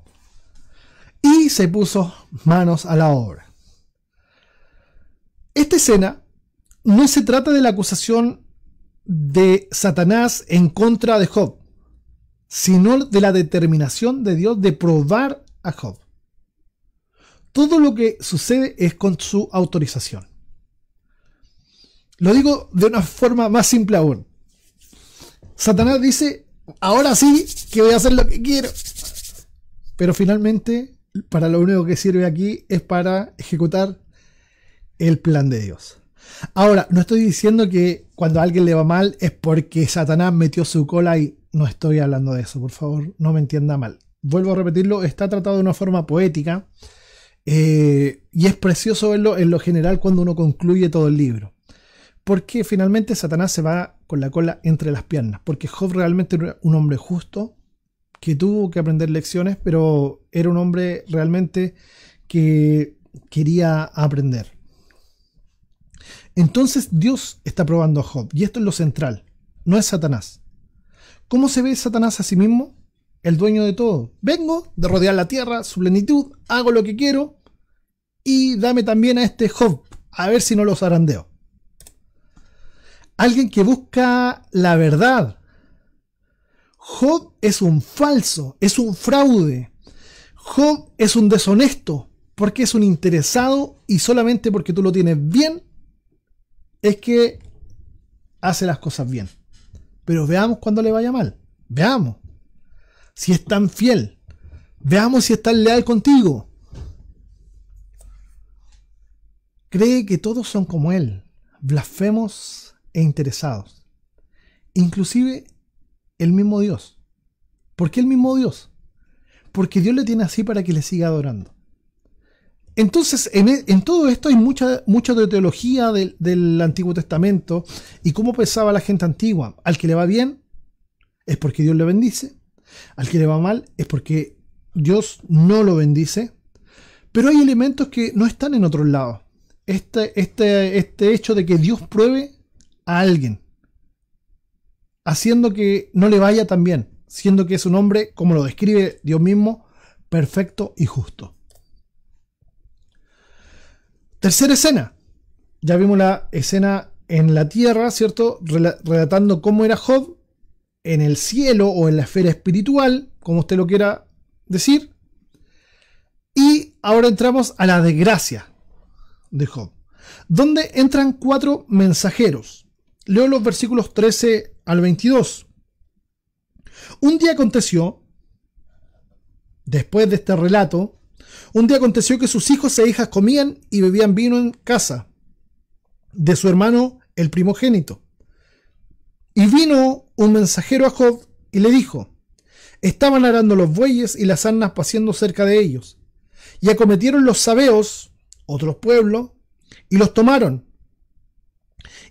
Y se puso manos a la obra. Esta escena no se trata de la acusación de Satanás en contra de Job, sino de la determinación de Dios de probar a Job. Todo lo que sucede es con su autorización. Lo digo de una forma más simple aún. Satanás dice, ahora sí que voy a hacer lo que quiero. Pero finalmente, para lo único que sirve aquí es para ejecutar el plan de Dios. Ahora, no estoy diciendo que cuando a alguien le va mal es porque Satanás metió su cola y no estoy hablando de eso. Por favor, no me entienda mal. Vuelvo a repetirlo, está tratado de una forma poética. Y es precioso verlo en lo general cuando uno concluye todo el libro, porque finalmente Satanás se va con la cola entre las piernas, porque Job realmente era un hombre justo que tuvo que aprender lecciones, pero era un hombre realmente que quería aprender. Entonces Dios está probando a Job, y esto es lo central, no es Satanás. ¿Cómo se ve Satanás a sí mismo? El dueño de todo. Vengo de rodear la tierra, su plenitud, hago lo que quiero, y dame también a este Job, a ver si no lo zarandeo. Alguien que busca la verdad. Job es un falso, es un fraude. Job es un deshonesto, porque es un interesado, y solamente porque tú lo tienes bien, es que hace las cosas bien. Pero veamos cuando le vaya mal. Veamos si es tan fiel. Veamos si es tan leal contigo. Cree que todos son como él, blasfemos e interesados. Inclusive el mismo Dios. ¿Por qué el mismo Dios? Porque Dios le tiene así para que le siga adorando. Entonces, en todo esto hay mucha de teología del Antiguo Testamento y cómo pensaba la gente antigua. Al que le va bien es porque Dios le bendice. Al que le va mal es porque Dios no lo bendice. Pero hay elementos que no están en otros lados. Este hecho de que Dios pruebe a alguien, haciendo que no le vaya tan bien, siendo que es un hombre, como lo describe Dios mismo, perfecto y justo. Tercera escena. Ya vimos la escena en la tierra, ¿cierto? Relatando cómo era Job en el cielo o en la esfera espiritual, como usted lo quiera decir. Y ahora entramos a la desgracia de Job, donde entran 4 mensajeros. Leo los versículos 13 al 22. Un día aconteció, después de este relato, un día aconteció que sus hijos e hijas comían y bebían vino en casa de su hermano el primogénito. Y vino un mensajero a Job y le dijo: estaban arando los bueyes y las asnas paciendo cerca de ellos, y acometieron los sabeos, otros pueblos, y los tomaron,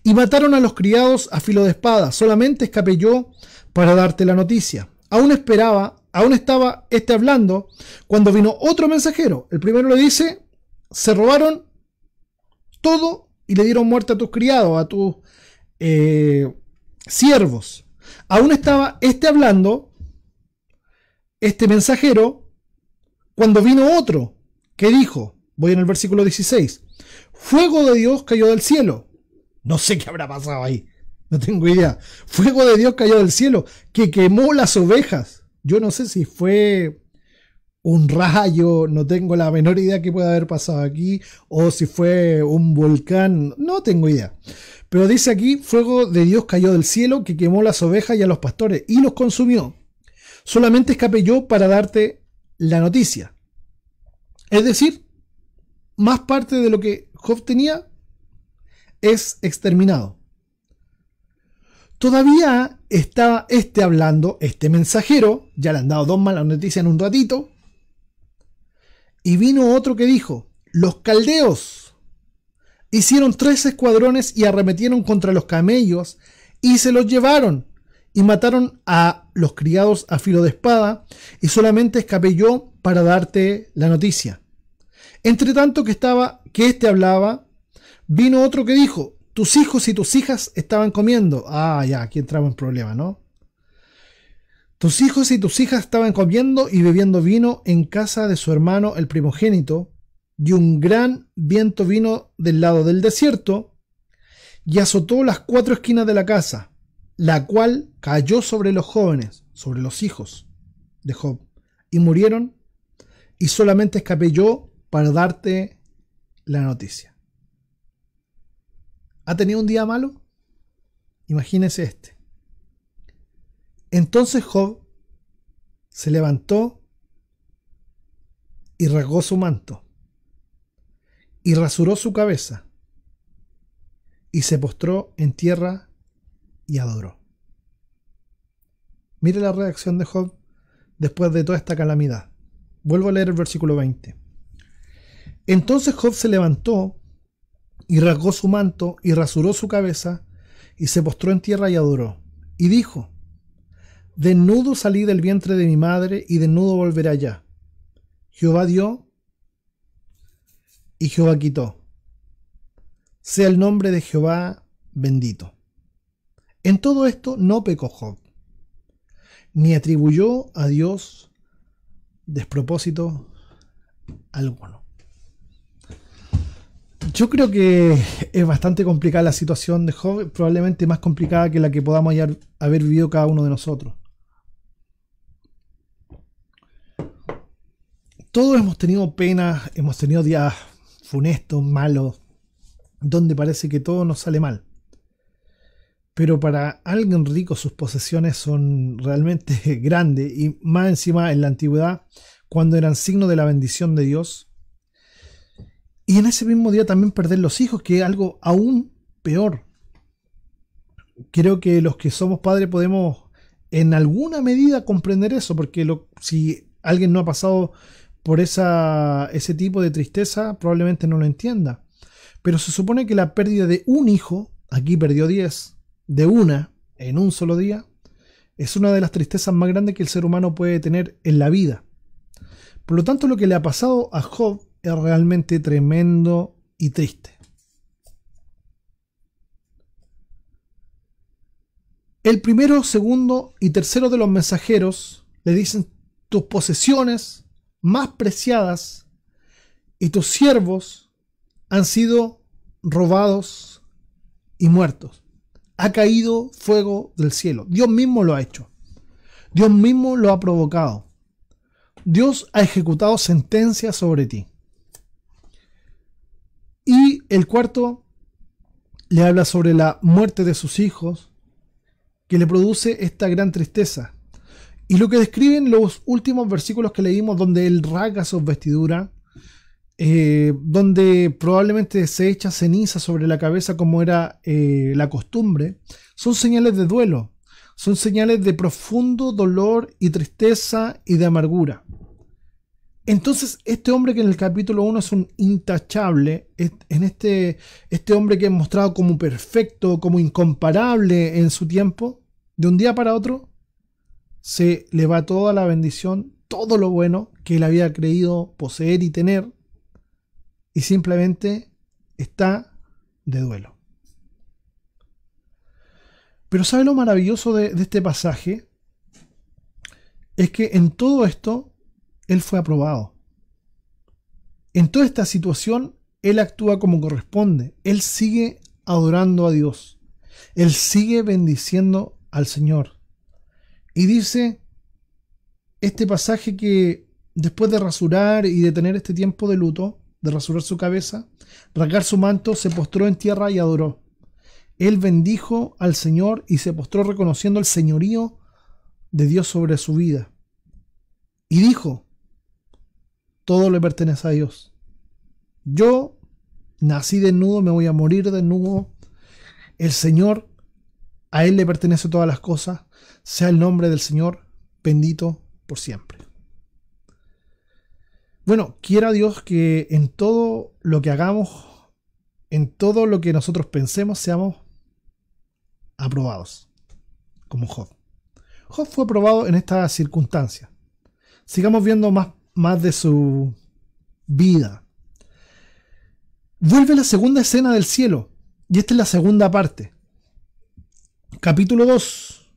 y mataron a los criados a filo de espada. Solamente escapé yo para darte la noticia. Aún estaba este hablando cuando vino otro mensajero. El primero le dice: se robaron todo y le dieron muerte a tus criados, a tus siervos. Aún estaba este hablando, este mensajero, cuando vino otro que dijo, voy en el versículo 16, fuego de Dios cayó del cielo. No sé qué habrá pasado ahí, no tengo idea. Fuego de Dios cayó del cielo que quemó las ovejas. Yo no sé si fue un rayo, no tengo la menor idea que pueda haber pasado aquí, o si fue un volcán, no tengo idea. Pero dice aquí, fuego de Dios cayó del cielo que quemó las ovejas y a los pastores y los consumió. Solamente escapé yo para darte la noticia. Es decir, más parte de lo que Job tenía es exterminado. Todavía estaba hablando, este mensajero, ya le han dado 2 malas noticias en un ratito, y vino otro que dijo, los caldeos hicieron 3 escuadrones y arremetieron contra los camellos y se los llevaron y mataron a los criados a filo de espada, y solamente escapé yo para darte la noticia. Entre tanto que este hablaba, vino otro que dijo, tus hijos y tus hijas estaban comiendo. Ya, aquí entramos en problemas, ¿no? Tus hijos y tus hijas estaban comiendo y bebiendo vino en casa de su hermano el primogénito, y un gran viento vino del lado del desierto y azotó las 4 esquinas de la casa, la cual cayó sobre los jóvenes, sobre los hijos de Job, y murieron, y solamente escapé yo para darte la noticia. ¿Ha tenido un día malo? Imagínese este. Entonces Job se levantó y rasgó su manto y rasuró su cabeza y se postró en tierra y adoró. Mire la reacción de Job después de toda esta calamidad. Vuelvo a leer el versículo 20. Entonces Job se levantó y rasgó su manto y rasuró su cabeza y se postró en tierra y adoró. Y dijo, Desnudo salí del vientre de mi madre y desnudo volveré allá. Jehová dio y Jehová quitó. Sea el nombre de Jehová bendito. En todo esto no pecó Job, ni atribuyó a Dios despropósito alguno. Yo creo que es bastante complicada la situación de Job, probablemente más complicada que la que podamos haber vivido cada uno de nosotros. Todos hemos tenido penas, hemos tenido días funestos, malos, donde parece que todo nos sale mal. Pero para alguien rico sus posesiones son realmente grandes, y más encima en la antigüedad, cuando eran signo de la bendición de Dios. Y en ese mismo día también perder los hijos, que es algo aún peor. Creo que los que somos padres podemos en alguna medida comprender eso, porque si alguien no ha pasado por ese tipo de tristeza, probablemente no lo entienda. Pero se supone que la pérdida de un hijo, aquí perdió 10, de una, en un solo día, es una de las tristezas más grandes que el ser humano puede tener en la vida. Por lo tanto, lo que le ha pasado a Job es realmente tremendo y triste. El primero, segundo y tercero de los mensajeros le dicen: tus posesiones más preciadas y tus siervos han sido robados y muertos. Ha caído fuego del cielo. Dios mismo lo ha hecho. Dios mismo lo ha provocado. Dios ha ejecutado sentencia sobre ti. Y el cuarto le habla sobre la muerte de sus hijos, que le produce esta gran tristeza. Y lo que describen los últimos versículos que leímos, donde él rasga sus vestiduras, donde probablemente se echa ceniza sobre la cabeza como era la costumbre, son señales de duelo, son señales de profundo dolor y tristeza y de amargura. Entonces este hombre, que en el capítulo 1 es un intachable, en este hombre que es mostrado como perfecto, como incomparable en su tiempo, de un día para otro se le va toda la bendición, todo lo bueno que él había creído poseer y tener, y simplemente está de duelo. Pero ¿sabe lo maravilloso de este pasaje? Es que en todo esto él fue aprobado. En toda esta situación él actúa como corresponde. Él sigue adorando a Dios. Él sigue bendiciendo al Señor. Y dice este pasaje que después de rasurar y de tener este tiempo de luto, de rasurar su cabeza, rasgar su manto, se postró en tierra y adoró. Él bendijo al Señor y se postró reconociendo el señorío de Dios sobre su vida. Y dijo: todo le pertenece a Dios. Yo nací desnudo, me voy a morir desnudo. El Señor, a Él le pertenece todas las cosas. Sea el nombre del Señor bendito por siempre. Bueno, quiera Dios que en todo lo que hagamos, en todo lo que nosotros pensemos, seamos aprobados, como Job. Job fue aprobado en estas circunstancias. Sigamos viendo más de su vida. Vuelve la segunda escena del cielo, y esta es la segunda parte. Capítulo 2,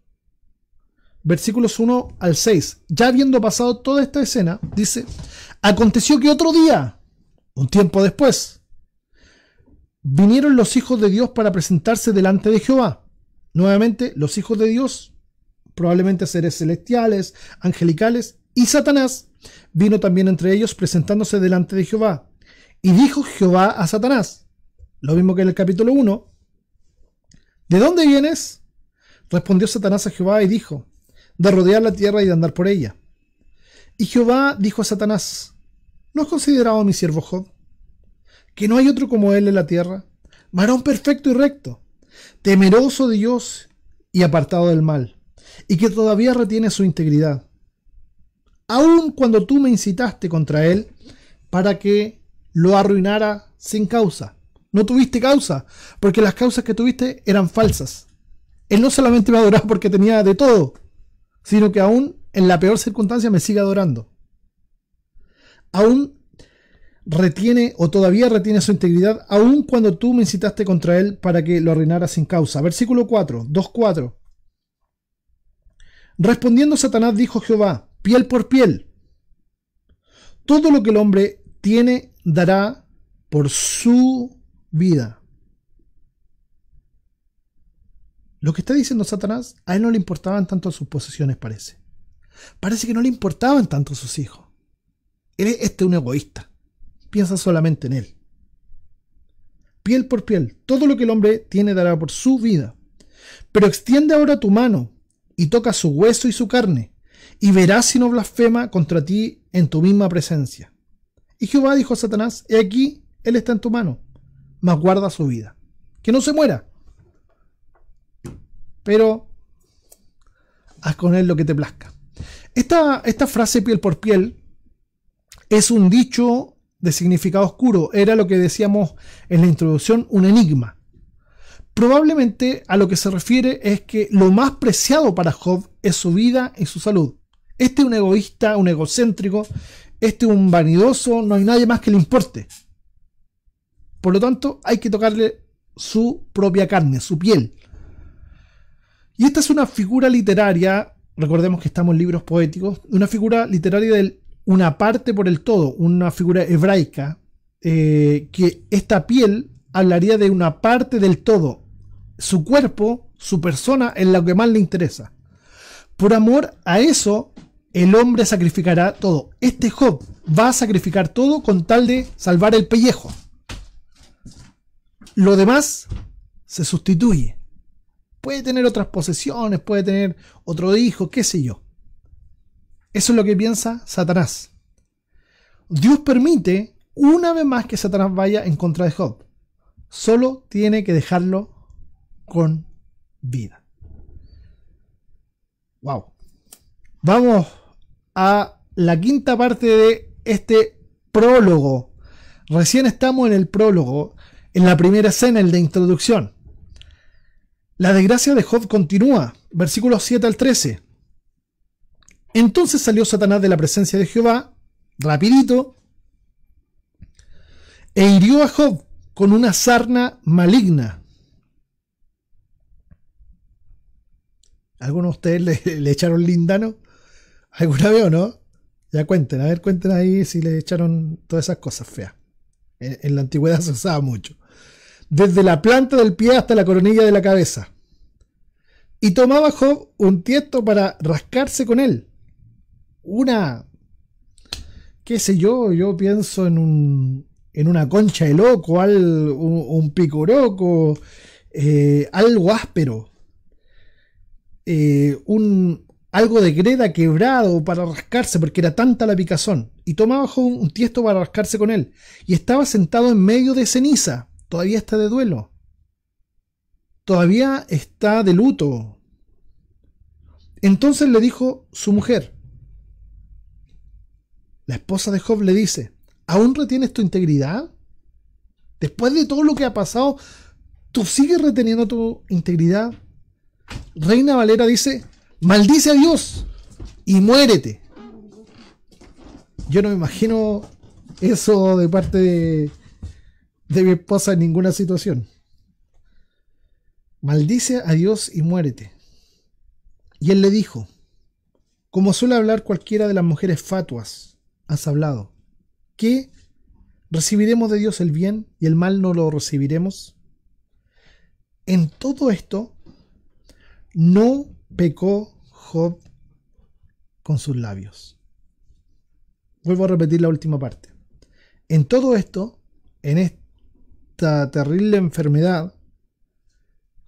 versículos 1 al 6. Ya habiendo pasado toda esta escena, dice: aconteció que otro día, un tiempo después, vinieron los hijos de Dios para presentarse delante de Jehová. Nuevamente, los hijos de Dios, probablemente seres celestiales, angelicales, y Satanás vino también entre ellos, presentándose delante de Jehová. Y dijo Jehová a Satanás, lo mismo que en el capítulo 1, ¿de dónde vienes? Respondió Satanás a Jehová y dijo: de rodear la tierra y de andar por ella. Y Jehová dijo a Satanás: ¿no has considerado a mi siervo Job, que no hay otro como él en la tierra, varón perfecto y recto, temeroso de Dios y apartado del mal, y que todavía retiene su integridad? Aun cuando tú me incitaste contra él para que lo arruinara sin causa. No tuviste causa, porque las causas que tuviste eran falsas. Él no solamente me adoraba porque tenía de todo, sino que aún en la peor circunstancia me sigue adorando. Aún retiene o todavía retiene su integridad, aun cuando tú me incitaste contra él para que lo arruinara sin causa. Versículo 4, 2:4. Respondiendo Satanás dijo Jehová, piel por piel. Todo lo que el hombre tiene dará por su vida. Lo que está diciendo Satanás, a él no le importaban tanto sus posesiones, parece. Parece que no le importaban tanto sus hijos. Él es un egoísta. Piensa solamente en él. Piel por piel, todo lo que el hombre tiene dará por su vida. Pero extiende ahora tu mano y toca su hueso y su carne, y verás si no blasfema contra ti en tu misma presencia. Y Jehová dijo a Satanás, he aquí, él está en tu mano, mas guarda su vida, que no se muera. Pero haz con él lo que te plazca. Esta frase piel por piel es un dicho de significado oscuro. Era lo que decíamos en la introducción, un enigma. Probablemente a lo que se refiere es que lo más preciado para Job es su vida y su salud. Este es un egoísta, un egocéntrico, este es un vanidoso, no hay nadie más que le importe. Por lo tanto, hay que tocarle su propia carne, su piel. Y esta es una figura literaria, recordemos que estamos en libros poéticos, una figura literaria del una parte por el todo, una figura hebraica, que esta piel hablaría de una parte del todo. Su cuerpo, su persona, es lo que más le interesa. Por amor a eso, el hombre sacrificará todo. Este Job va a sacrificar todo con tal de salvar el pellejo. Lo demás se sustituye. Puede tener otras posesiones, puede tener otro hijo, qué sé yo. Eso es lo que piensa Satanás. Dios permite una vez más que Satanás vaya en contra de Job. Solo tiene que dejarlo con vida. Wow. Vamos a la quinta parte de este prólogo. Recién estamos en el prólogo, en la primera escena, el de introducción. La desgracia de Job continúa. Versículos 7 al 13. Entonces salió Satanás de la presencia de Jehová, rapidito, e hirió a Job con una sarna maligna. ¿Algunos de ustedes le echaron lindano? ¿Alguna vez o no? Ya cuenten, a ver, cuenten ahí si le echaron todas esas cosas feas. En la antigüedad se usaba mucho. Desde la planta del pie hasta la coronilla de la cabeza. Y tomaba Job un tiesto para rascarse con él. Qué sé yo pienso en una concha de loco, un picoroco, algo áspero, algo de greda quebrado para rascarse, porque era tanta la picazón. Y tomaba Job un tiesto para rascarse con él, y estaba sentado en medio de ceniza. Todavía está de duelo, todavía está de luto. Entonces le dijo su mujer, la esposa de Job, le dice, ¿aún retienes tu integridad? Después de todo lo que ha pasado, ¿tú sigues reteniendo tu integridad? Reina Valera dice, maldice a Dios y muérete. Yo no me imagino eso de parte de mi esposa en ninguna situación. Maldice a Dios y muérete. Y él le dijo, como suele hablar cualquiera de las mujeres fatuas, has hablado, ¿qué? ¿Recibiremos de Dios el bien y el mal no lo recibiremos? En todo esto no pecó Job con sus labios. Vuelvo a repetir la última parte. En todo esto, en esta terrible enfermedad,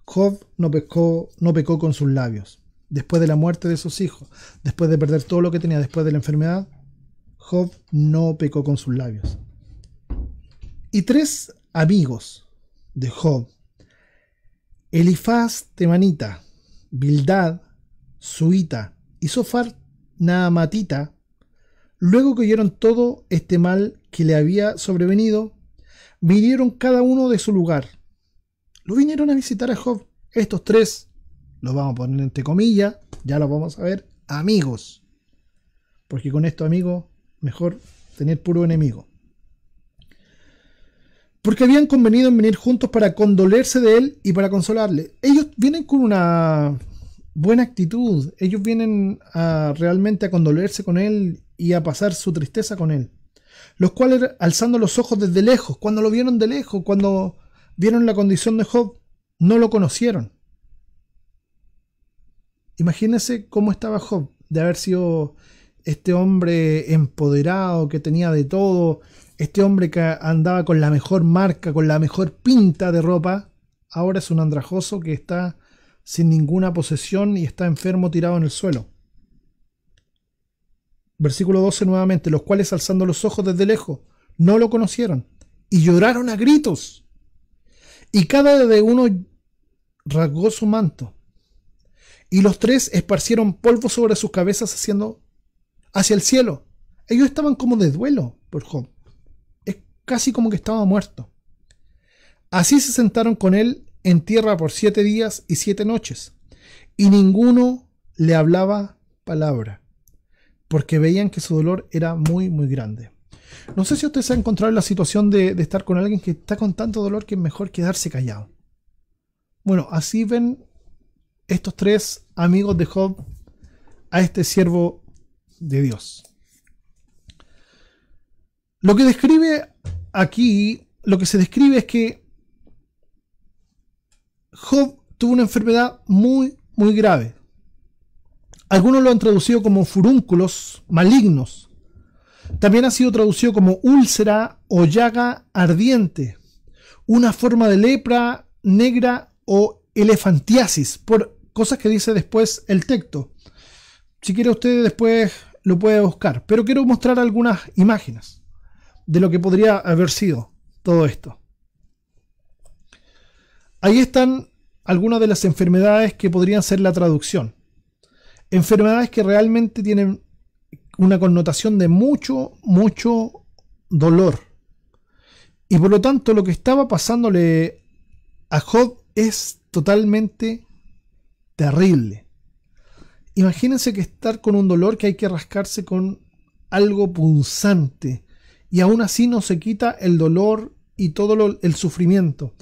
Job no pecó con sus labios. Después de la muerte de sus hijos, después de perder todo lo que tenía después de la enfermedad, Job no pecó con sus labios. Y 3 amigos de Job, Elifaz temanita, Bildad suita y Sofar naamatita, luego que oyeron todo este mal que le había sobrevenido, vinieron cada uno de su lugar. Lo vinieron a visitar a Job. Estos 3, los vamos a poner entre comillas, ya los vamos a ver, amigos. Porque con estos amigos, mejor tener puro enemigo. Porque habían convenido en venir juntos para condolerse de él y para consolarle. Ellos vienen con una buena actitud. Ellos vienen realmente a condolerse con él y a pasar su tristeza con él. Los cuales, alzando los ojos desde lejos, cuando lo vieron de lejos, cuando vieron la condición de Job, no lo conocieron. Imagínense cómo estaba Job, de haber sido este hombre empoderado, que tenía de todo, este hombre que andaba con la mejor marca, con la mejor pinta de ropa. Ahora es un andrajoso que está sin ninguna posesión y está enfermo, tirado en el suelo. Versículo 12 nuevamente, los cuales alzando los ojos desde lejos, no lo conocieron, y lloraron a gritos. Y cada de uno rasgó su manto, y los tres esparcieron polvo sobre sus cabezas hacia el cielo. Ellos estaban como de duelo por Job. Es casi como que estaba muerto. Así se sentaron con él en tierra por 7 días y 7 noches, y ninguno le hablaba palabra, porque veían que su dolor era muy, muy grande. No sé si usted se ha encontrado en la situación de estar con alguien que está con tanto dolor que es mejor quedarse callado. Bueno, así ven estos 3 amigos de Job a este siervo de Dios. Lo que describe aquí, lo que se describe es que Job tuvo una enfermedad muy, muy grave. Algunos lo han traducido como furúnculos malignos. También ha sido traducido como úlcera o llaga ardiente, una forma de lepra negra o elefantiasis, por cosas que dice después el texto. Si quiere usted después lo puede buscar, pero quiero mostrar algunas imágenes de lo que podría haber sido todo esto. Ahí están algunas de las enfermedades que podrían ser la traducción. Enfermedades que realmente tienen una connotación de mucho, mucho dolor. Y por lo tanto lo que estaba pasándole a Job es totalmente terrible. Imagínense que estar con un dolor que hay que rascarse con algo punzante y aún así no se quita el dolor y todo el sufrimiento.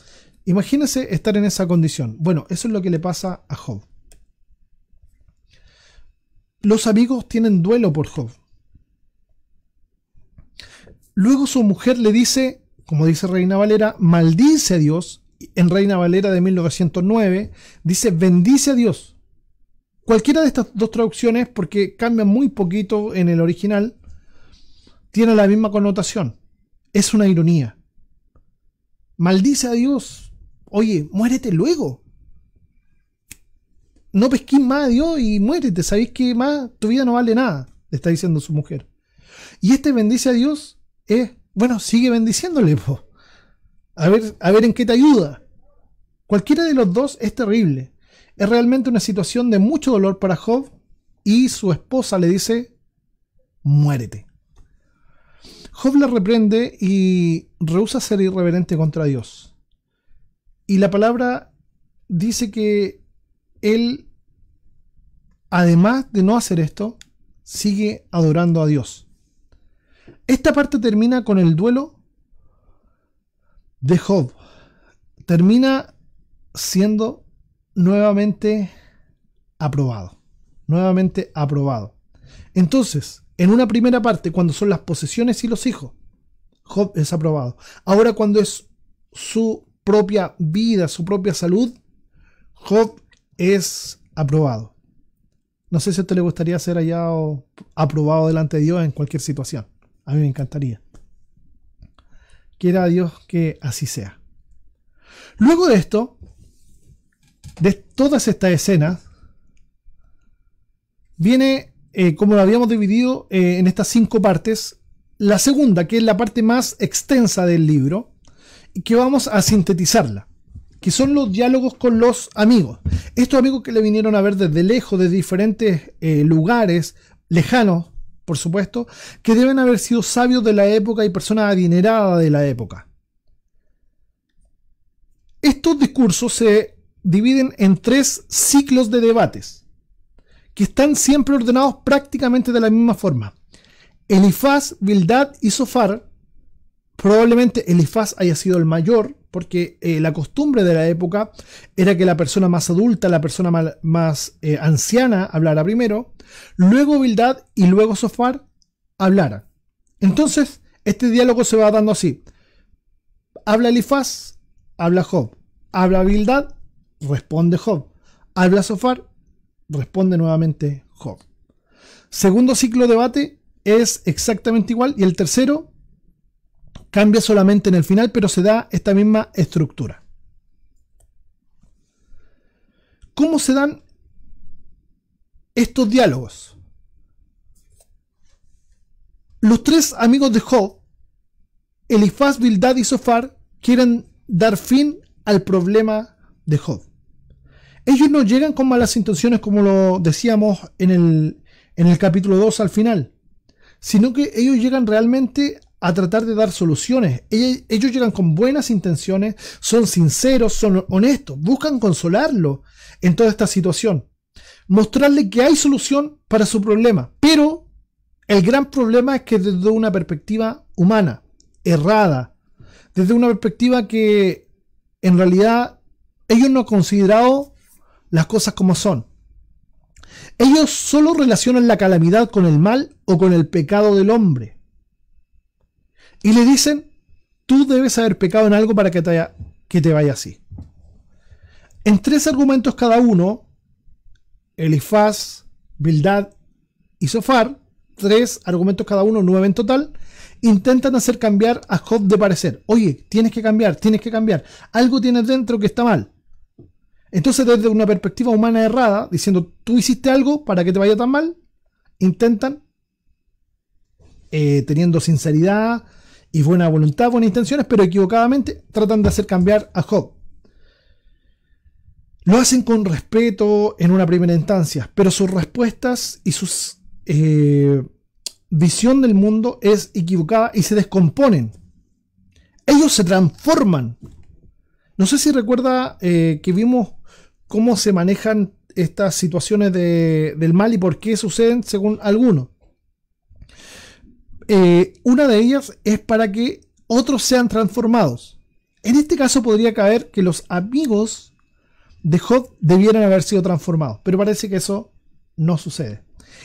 Imagínense estar en esa condición. Bueno, eso es lo que le pasa a Job. Los amigos tienen duelo por Job. Luego su mujer le dice, como dice Reina Valera, maldice a Dios. En Reina Valera de 1909 dice bendice a Dios. Cualquiera de estas dos traducciones, porque cambian muy poquito en el original, tiene la misma connotación. Es una ironía. Maldice a Dios. Oye, muérete luego. No pesquís más a Dios y muérete. ¿Sabéis que más? Tu vida no vale nada, le está diciendo su mujer. Y este bendice a Dios es, bueno, sigue bendiciéndole, po. A ver en qué te ayuda. Cualquiera de los dos es terrible. Es realmente una situación de mucho dolor para Job y su esposa le dice, muérete. Job le reprende y rehúsa ser irreverente contra Dios. Y la palabra dice que él, además de no hacer esto, sigue adorando a Dios. Esta parte termina con el duelo de Job. Termina siendo nuevamente aprobado. Nuevamente aprobado. Entonces, en una primera parte, cuando son las posesiones y los hijos, Job es aprobado. Ahora, cuando es su propia vida, su propia salud, Job es aprobado. No sé si a usted le gustaría ser hallado aprobado delante de Dios en cualquier situación. A mí me encantaría. Quiera Dios que así sea. Luego de esto, de todas estas escenas, viene, como lo habíamos dividido en estas 5 partes, la segunda, que es la parte más extensa del libro, y que vamos a sintetizarla, que son los diálogos con los amigos. Estos amigos que le vinieron a ver desde lejos, de diferentes lugares lejanos, por supuesto, que deben haber sido sabios de la época y personas adineradas de la época. Estos discursos se dividen en 3 ciclos de debates, que están siempre ordenados prácticamente de la misma forma. Elifaz, Bildad y Zofar. Probablemente Elifaz haya sido el mayor, porque la costumbre de la época era que la persona más adulta, la persona más anciana hablara primero, luego Bildad y luego Zofar hablaran. Entonces, este diálogo se va dando así. Habla Elifaz, habla Job. Habla Bildad, responde Job. Habla Zofar, responde nuevamente Job. Segundo ciclo de debate es exactamente igual, y el tercero cambia solamente en el final, pero se da esta misma estructura. ¿Cómo se dan estos diálogos? Los tres amigos de Job, Elifaz, Bildad y Zofar, quieren dar fin al problema de Job. Ellos no llegan con malas intenciones, como lo decíamos en el capítulo 2 al final, sino que ellos llegan realmente a tratar de dar soluciones. Ellos llegan con buenas intenciones, son sinceros, son honestos, buscan consolarlo en toda esta situación, mostrarle que hay solución para su problema. Pero el gran problema es que desde una perspectiva humana, errada, desde una perspectiva que en realidad ellos no han considerado las cosas como son. Ellos solo relacionan la calamidad con el mal o con el pecado del hombre. Y le dicen, tú debes haber pecado en algo para que te vaya así. En tres argumentos cada uno, Elifaz, Bildad y Zofar, tres argumentos cada uno, 9 en total, intentan hacer cambiar a Job de parecer. Oye, tienes que cambiar, algo tienes dentro que está mal. Entonces, desde una perspectiva humana errada, diciendo, tú hiciste algo para que te vaya tan mal, intentan, teniendo sinceridad y buena voluntad, buenas intenciones, pero equivocadamente, tratan de hacer cambiar a Job. Lo hacen con respeto en una primera instancia, pero sus respuestas y sus visión del mundo es equivocada y se descomponen. Ellos se transforman. No sé si recuerda que vimos cómo se manejan estas situaciones del mal y por qué suceden según algunos. Una de ellas es para que otros sean transformados. En este caso podría caer que los amigos de Job debieran haber sido transformados, pero parece que eso no sucede.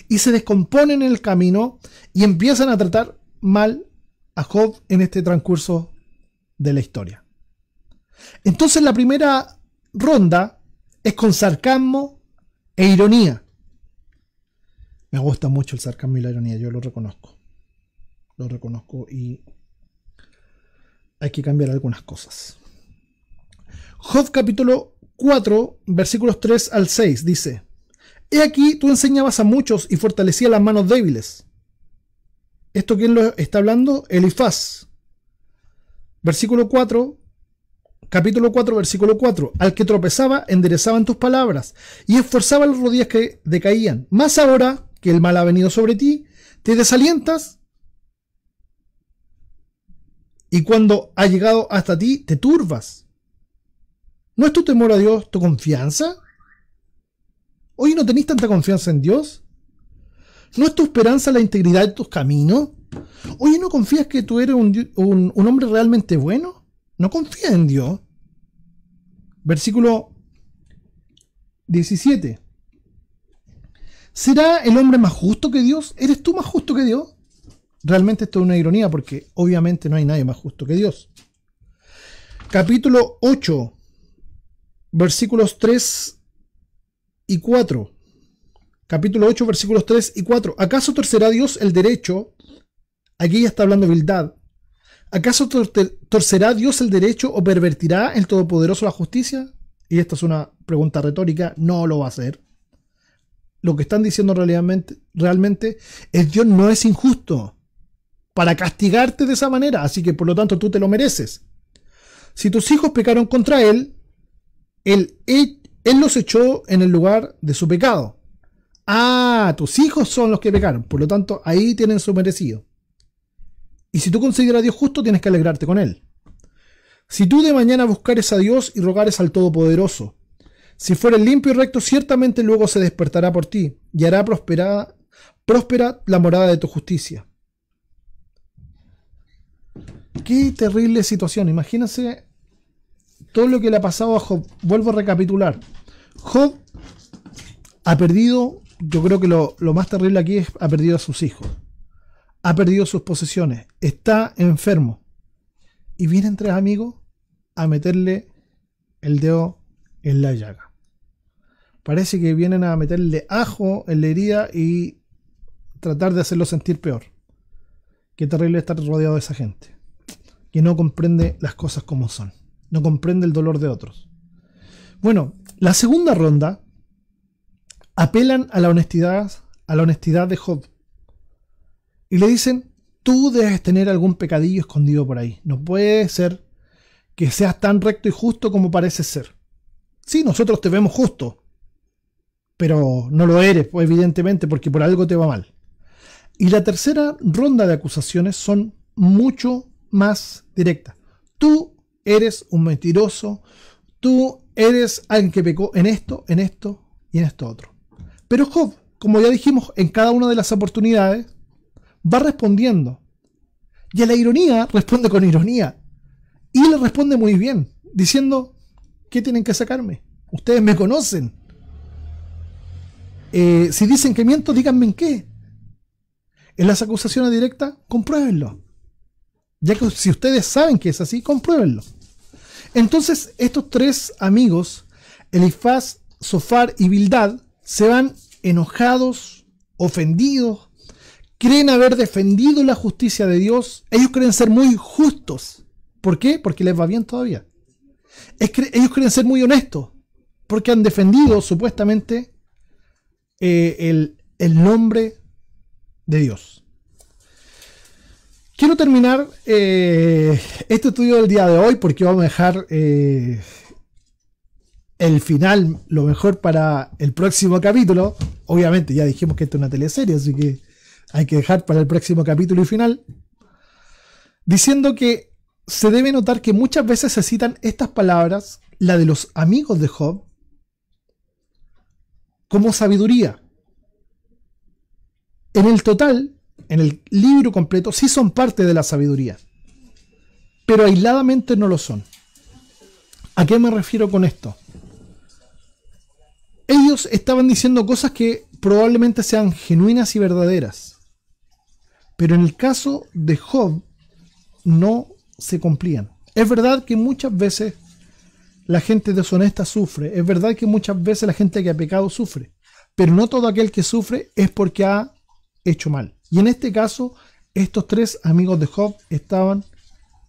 Y se descomponen en el camino y empiezan a tratar mal a Job en este transcurso de la historia. Entonces la primera ronda es con sarcasmo e ironía. Me gusta mucho el sarcasmo y la ironía, yo lo reconozco. Lo reconozco y hay que cambiar algunas cosas. Job capítulo 4, versículos 3 al 6 dice: He aquí, tú enseñabas a muchos y fortalecías las manos débiles. ¿Esto quién lo está hablando? Elifaz. Versículo 4, capítulo 4, versículo 4. Al que tropezaba, enderezaban tus palabras y esforzaba las rodillas que decaían. Mas ahora que el mal ha venido sobre ti, te desalientas y cuando ha llegado hasta ti, te turbas. ¿No es tu temor a Dios tu confianza? ¿Hoy no tenéis tanta confianza en Dios? ¿No es tu esperanza la integridad de tus caminos? ¿Oye, no confías que tú eres un hombre realmente bueno? ¿No confías en Dios? Versículo 17. ¿Será el hombre más justo que Dios? ¿Eres tú más justo que Dios? Realmente esto es una ironía porque obviamente no hay nadie más justo que Dios. Capítulo 8, versículos 3 y 4. Capítulo 8, versículos 3 y 4. ¿Acaso torcerá Dios el derecho? Aquí ya está hablando Bildad. ¿Acaso torcerá Dios el derecho o pervertirá el Todopoderoso la justicia? Y esta es una pregunta retórica. No lo va a hacer. Lo que están diciendo realmente es: Dios no es injusto para castigarte de esa manera, así que por lo tanto tú te lo mereces. Si tus hijos pecaron contra Él los echó en el lugar de su pecado. Ah, tus hijos son los que pecaron, por lo tanto ahí tienen su merecido. Y si tú consideras a Dios justo, tienes que alegrarte con Él. Si tú de mañana buscares a Dios y rogares al Todopoderoso, Si fueres limpio y recto, ciertamente luego se despertará por ti y hará próspera la morada de tu justicia. Qué terrible situación. Imagínense todo lo que le ha pasado a Job. Vuelvo a recapitular. Job ha perdido, yo creo que lo más terrible aquí es, ha perdido a sus hijos. Ha perdido sus posesiones. Está enfermo. Y vienen tres amigos a meterle el dedo en la llaga. Parece que vienen a meterle ajo en la herida y tratar de hacerlo sentir peor. Qué terrible estar rodeado de esa gente que no comprende las cosas como son, no comprende el dolor de otros. Bueno, la segunda ronda apelan a la honestidad de Job y le dicen: tú debes tener algún pecadillo escondido por ahí. No puede ser que seas tan recto y justo como pareces ser. Sí, nosotros te vemos justo, pero no lo eres, pues, evidentemente, porque por algo te va mal. Y la tercera ronda de acusaciones son mucho más directas. Tú eres un mentiroso, tú eres alguien que pecó en esto y en esto otro. Pero Job, como ya dijimos, en cada una de las oportunidades va respondiendo. Y a la ironía responde con ironía. Y le responde muy bien, diciendo: ¿qué tienen que sacarme? Ustedes me conocen. Si dicen que miento, díganme en qué. En las acusaciones directas, compruébenlo. Ya que si ustedes saben que es así, compruébenlo. Entonces, estos tres amigos, Elifaz, Zofar y Bildad, se van enojados, ofendidos, creen haber defendido la justicia de Dios. Ellos creen ser muy justos. ¿Por qué? Porque les va bien todavía. Ellos creen ser muy honestos, porque han defendido supuestamente el nombre de Dios. Quiero terminar este estudio del día de hoy, porque vamos a dejar el final, lo mejor, para el próximo capítulo. Obviamente ya dijimos que esto es una teleserie, así que hay que dejar para el próximo capítulo y final, diciendo que se debe notar que muchas veces se citan estas palabras, la de los amigos de Job, como sabiduría. En el total, en el libro completo, sí son parte de la sabiduría, pero aisladamente no lo son. ¿A qué me refiero con esto? Ellos estaban diciendo cosas que probablemente sean genuinas y verdaderas, pero en el caso de Job no se cumplían. Es verdad que muchas veces la gente deshonesta sufre, es verdad que muchas veces la gente que ha pecado sufre, pero no todo aquel que sufre es porque ha hecho mal. Y en este caso, estos tres amigos de Job estaban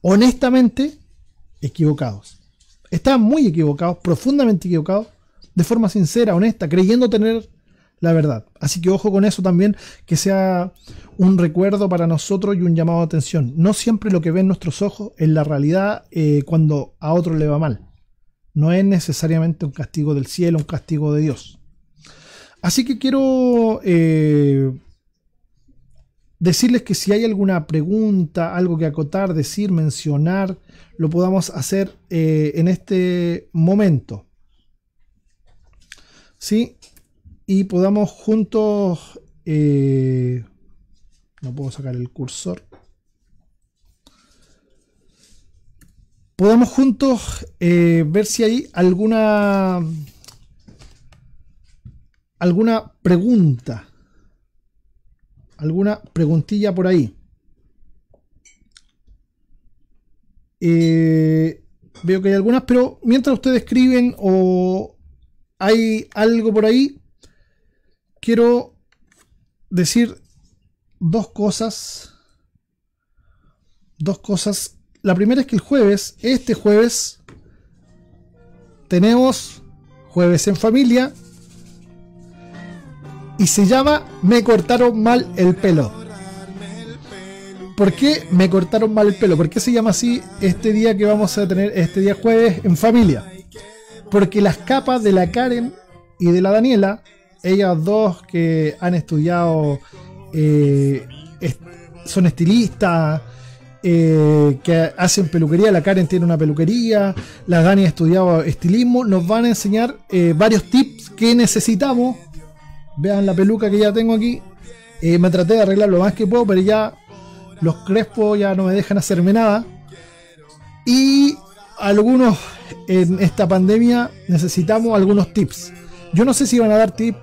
honestamente equivocados. Estaban muy equivocados, profundamente equivocados, de forma sincera, honesta, creyendo tener la verdad. Así que ojo con eso también, que sea un recuerdo para nosotros y un llamado de atención. No siempre lo que ven nuestros ojos es la realidad cuando a otro le va mal. No es necesariamente un castigo del cielo, un castigo de Dios. Así que quiero decirles que si hay alguna pregunta, algo que acotar, decir, mencionar, lo podamos hacer en este momento. ¿Sí? Y podamos juntos... no puedo sacar el cursor. Podamos juntos ver si hay alguna pregunta. Alguna preguntilla por ahí. Veo que hay algunas, pero mientras ustedes escriben o hay algo por ahí, quiero decir dos cosas. La primera es que este jueves, tenemos Jueves en Familia. Y se llama Me cortaron mal el pelo. ¿Por qué me cortaron mal el pelo? ¿Por qué se llama así este día que vamos a tener, este día jueves en familia? Porque las capas de la Karen y de la Daniela, ellas dos que han estudiado, son estilistas, que hacen peluquería. La Karen tiene una peluquería, la Dani ha estudiado estilismo. Nos van a enseñar varios tips que necesitamos. Vean la peluca que ya tengo aquí. Me traté de arreglar lo más que puedo, pero ya los crespos ya no me dejan hacerme nada. Y algunos en esta pandemia necesitamos algunos tips. Yo no sé si van a dar tips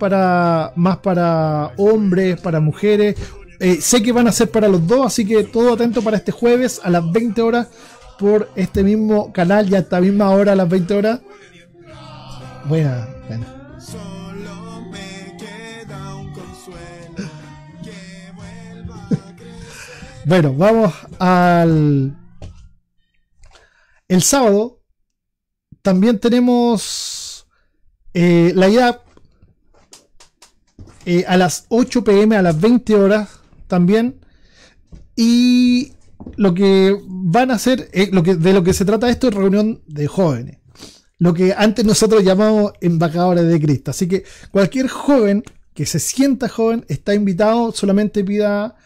más para hombres, para mujeres. Sé que van a ser para los dos, así que todo atento para este jueves a las 20 horas por este mismo canal y a esta misma hora a las 20 horas. Buena. Bueno, vamos al... El sábado también tenemos la idea a las 8 p.m. a las 20 horas también. Y lo que van a hacer, de lo que se trata esto es reunión de jóvenes. Lo que antes nosotros llamamos embajadores de Cristo. Así que cualquier joven que se sienta joven está invitado, solamente pida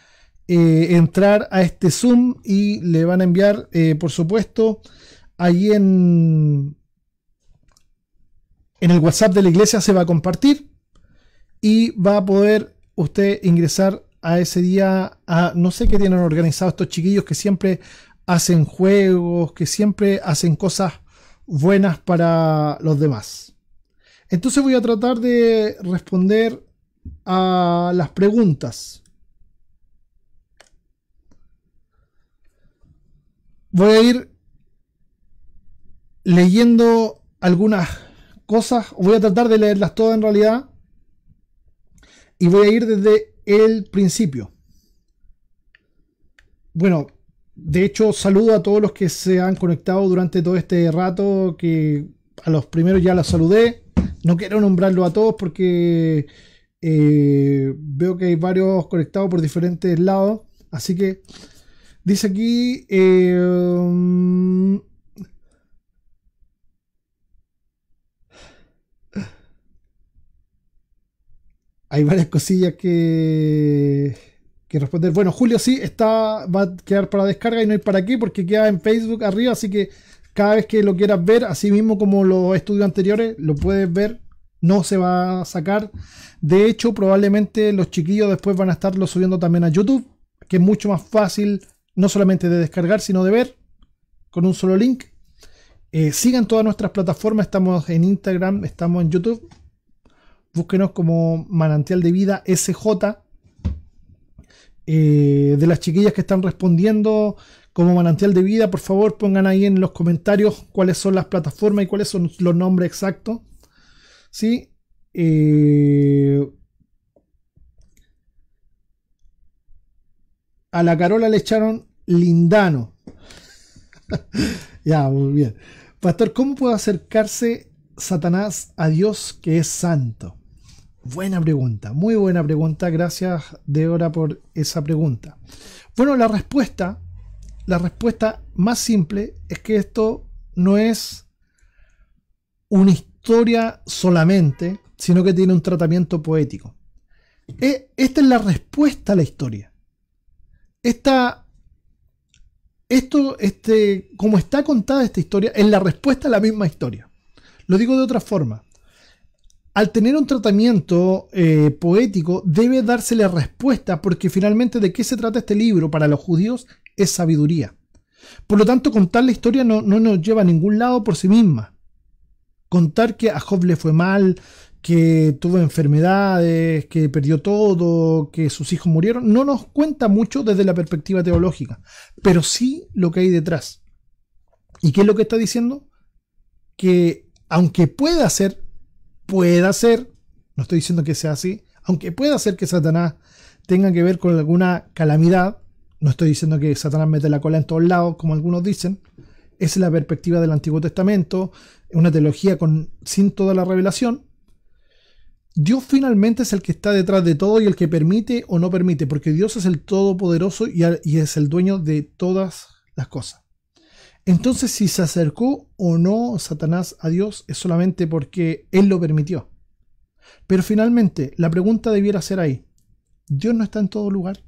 entrar a este Zoom y le van a enviar, por supuesto, ahí en el WhatsApp de la iglesia se va a compartir y va a poder usted ingresar a ese día. No sé qué tienen organizado estos chiquillos que siempre hacen juegos, que siempre hacen cosas buenas para los demás. Entonces voy a tratar de responder a las preguntas. Voy a ir leyendo algunas cosas. Voy a tratar de leerlas todas en realidad. Y voy a ir desde el principio. Bueno, de hecho saludo a todos los que se han conectado durante todo este rato, que a los primeros ya los saludé. No quiero nombrarlos a todos porque veo que hay varios conectados por diferentes lados. Así que dice aquí... hay varias cosillas que responder. Bueno, Julio sí, va a quedar para descarga y no hay para qué, porque queda en Facebook arriba, así que cada vez que lo quieras ver, así mismo como los estudios anteriores, lo puedes ver, no se va a sacar. De hecho, probablemente los chiquillos después van a estarlo subiendo también a YouTube, que es mucho más fácil, no solamente de descargar, sino de ver, con un solo link. Sigan todas nuestras plataformas, estamos en Instagram, estamos en YouTube. Búsquenos como Manantial de Vida SJ. De las chiquillas que están respondiendo como Manantial de Vida, por favor pongan ahí en los comentarios cuáles son las plataformas y cuáles son los nombres exactos. ¿Sí? A la Carola le echaron Lindano. Ya, muy bien. Pastor, ¿cómo puede acercarse Satanás a Dios que es santo? Buena pregunta, muy buena pregunta. Gracias, Débora, por esa pregunta. Bueno, la respuesta más simple es que esto no es una historia solamente, sino que tiene un tratamiento poético. Esta es la respuesta a la historia. Como está contada esta historia, es la respuesta a la misma historia. Lo digo de otra forma. Al tener un tratamiento poético, debe dársele respuesta, porque finalmente ¿de qué se trata este libro? Para los judíos es sabiduría. Por lo tanto, contar la historia no nos lleva a ningún lado por sí misma. Contar que a Job le fue mal, que tuvo enfermedades, que perdió todo, que sus hijos murieron, no nos cuenta mucho desde la perspectiva teológica, pero sí lo que hay detrás. ¿Y qué es lo que está diciendo? Que aunque pueda ser, no estoy diciendo que sea así, aunque pueda ser que Satanás tenga que ver con alguna calamidad, no estoy diciendo que Satanás mete la cola en todos lados, como algunos dicen, esa es la perspectiva del Antiguo Testamento, una teología sin toda la revelación. Dios finalmente es el que está detrás de todo y el que permite o no permite, porque Dios es el Todopoderoso y es el dueño de todas las cosas. Entonces, si se acercó o no Satanás a Dios es solamente porque Él lo permitió. Pero finalmente, la pregunta debiera ser ahí: ¿Dios no está en todo lugar?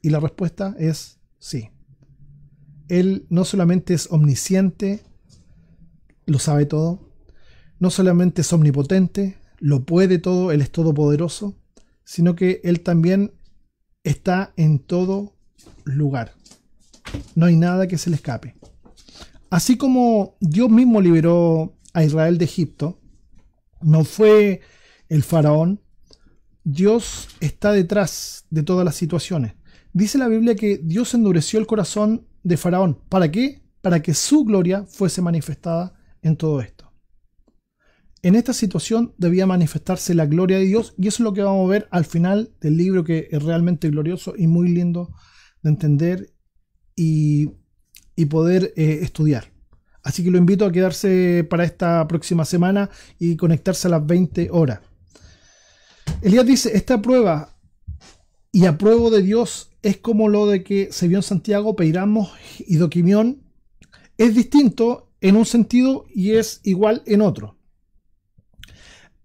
Y la respuesta es sí. Él no solamente es omnisciente, lo sabe todo, no solamente es omnipotente, lo puede todo, Él es todopoderoso, sino que Él también está en todo lugar. No hay nada que se le escape. Así como Dios mismo liberó a Israel de Egipto, no fue el faraón, Dios está detrás de todas las situaciones. Dice la Biblia que Dios endureció el corazón de Faraón. ¿Para qué? Para que su gloria fuese manifestada en todo esto. En esta situación debía manifestarse la gloria de Dios, y eso es lo que vamos a ver al final del libro, que es realmente glorioso y muy lindo de entender y poder estudiar. Así que lo invito a quedarse para esta próxima semana y conectarse a las 20 horas. Elías dice, esta prueba y apruebo de Dios es como lo de que se vio en Santiago, Peiramos y Doquimión. Es distinto en un sentido y es igual en otro.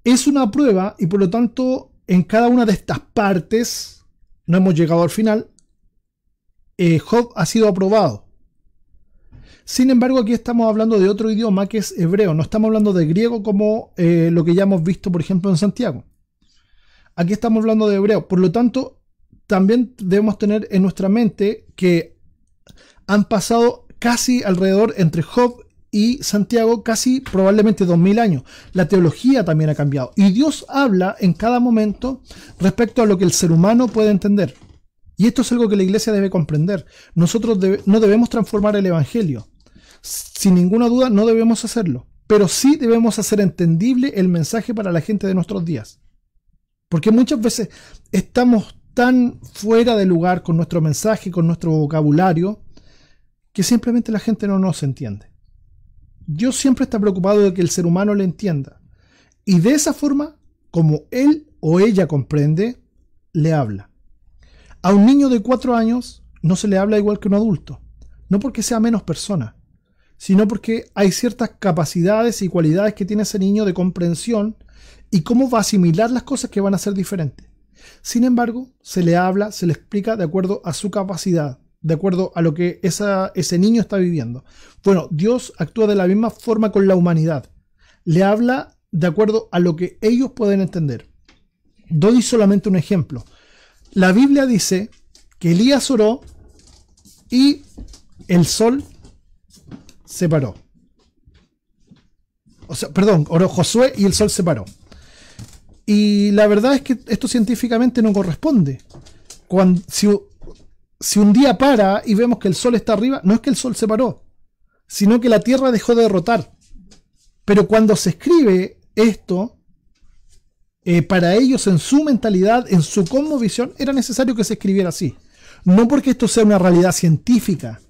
Es una prueba y por lo tanto en cada una de estas partes, no hemos llegado al final, Job ha sido aprobado. Sin embargo, aquí estamos hablando de otro idioma que es hebreo, no estamos hablando de griego como lo que ya hemos visto por ejemplo en Santiago. Aquí estamos hablando de hebreo, por lo tanto también debemos tener en nuestra mente que han pasado casi alrededor entre Job y Santiago, casi probablemente 2000 años. La teología también ha cambiado. Y Dios habla en cada momento respecto a lo que el ser humano puede entender. Y esto es algo que la iglesia debe comprender. Nosotros no debemos transformar el evangelio. Sin ninguna duda no debemos hacerlo. Pero sí debemos hacer entendible el mensaje para la gente de nuestros días. Porque muchas veces estamos tan fuera de lugar con nuestro mensaje, con nuestro vocabulario, que simplemente la gente no nos entiende. Dios siempre está preocupado de que el ser humano le entienda. Y de esa forma, como él o ella comprende, le habla. A un niño de 4 años no se le habla igual que a un adulto. No porque sea menos persona, sino porque hay ciertas capacidades y cualidades que tiene ese niño de comprensión y cómo va a asimilar las cosas que van a ser diferentes. Sin embargo, se le habla, se le explica de acuerdo a su capacidad, de acuerdo a lo que ese niño está viviendo. Bueno, Dios actúa de la misma forma con la humanidad. Le habla de acuerdo a lo que ellos pueden entender. Doy solamente un ejemplo. La Biblia dice que Elías oró y el sol se paró. O sea, perdón, oró Josué y el sol se paró. Y la verdad es que esto científicamente no corresponde. Si un día para y vemos que el sol está arriba, no es que el sol se paró, sino que la tierra dejó de rotar. Pero cuando se escribe esto, para ellos en su mentalidad, en su cosmovisión, era necesario que se escribiera así. No porque esto sea una realidad científica,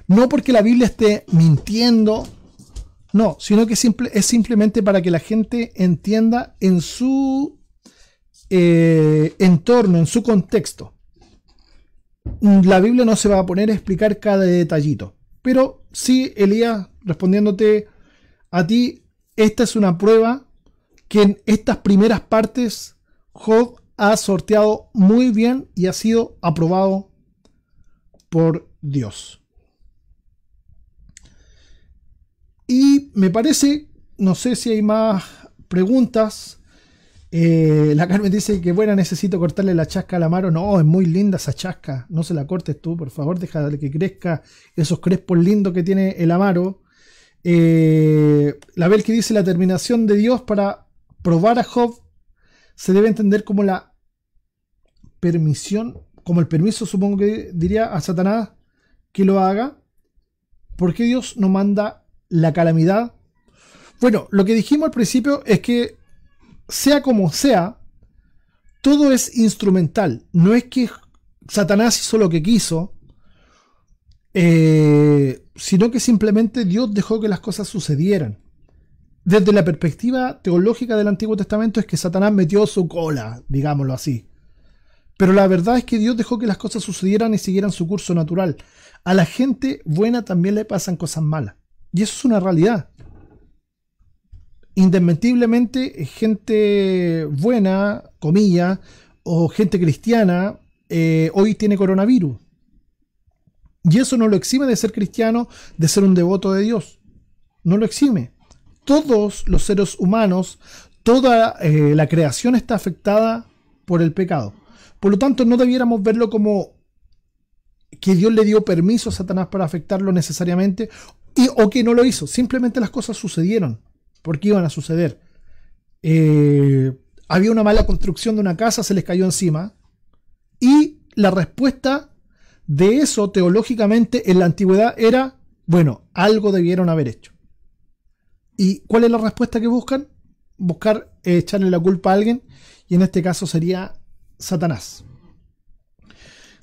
no porque la Biblia esté mintiendo, no, sino que es simplemente para que la gente entienda en su entorno, en su contexto. La Biblia no se va a poner a explicar cada detallito, pero sí, Elías, respondiéndote a ti, esta es una prueba que en estas primeras partes Job ha sorteado muy bien y ha sido aprobado por Dios. Y me parece, no sé si hay más preguntas. La Carmen dice que bueno, necesito cortarle la chasca al Amaro. No, es muy linda esa chasca, no se la cortes tú, por favor, déjale que crezca esos crespos lindos que tiene el Amaro. La Bel que dice la terminación de Dios para probar a Job se debe entender como la permisión, como el permiso, supongo que diría a Satanás que lo haga. ¿Por qué Dios no manda la calamidad? Bueno, lo que dijimos al principio es que sea como sea, todo es instrumental. No es que Satanás hizo lo que quiso, sino que simplemente Dios dejó que las cosas sucedieran. Desde la perspectiva teológica del Antiguo Testamento es que Satanás metió su cola, digámoslo así. Pero la verdad es que Dios dejó que las cosas sucedieran y siguieran su curso natural. A la gente buena también le pasan cosas malas. Y eso es una realidad. Indesmentiblemente, gente buena, comillas, o gente cristiana, hoy tiene coronavirus. Y eso no lo exime de ser cristiano, de ser un devoto de Dios. No lo exime. Todos los seres humanos, toda la creación está afectada por el pecado. Por lo tanto, no debiéramos verlo como que Dios le dio permiso a Satanás para afectarlo necesariamente, o que no lo hizo. Simplemente las cosas sucedieron porque iban a suceder. Había una mala construcción de una casa, se les cayó encima, y la respuesta de eso teológicamente en la antigüedad era, bueno, algo debieron haber hecho. ¿Y cuál es la respuesta que buscan? Buscar echarle la culpa a alguien, y en este caso sería Satanás.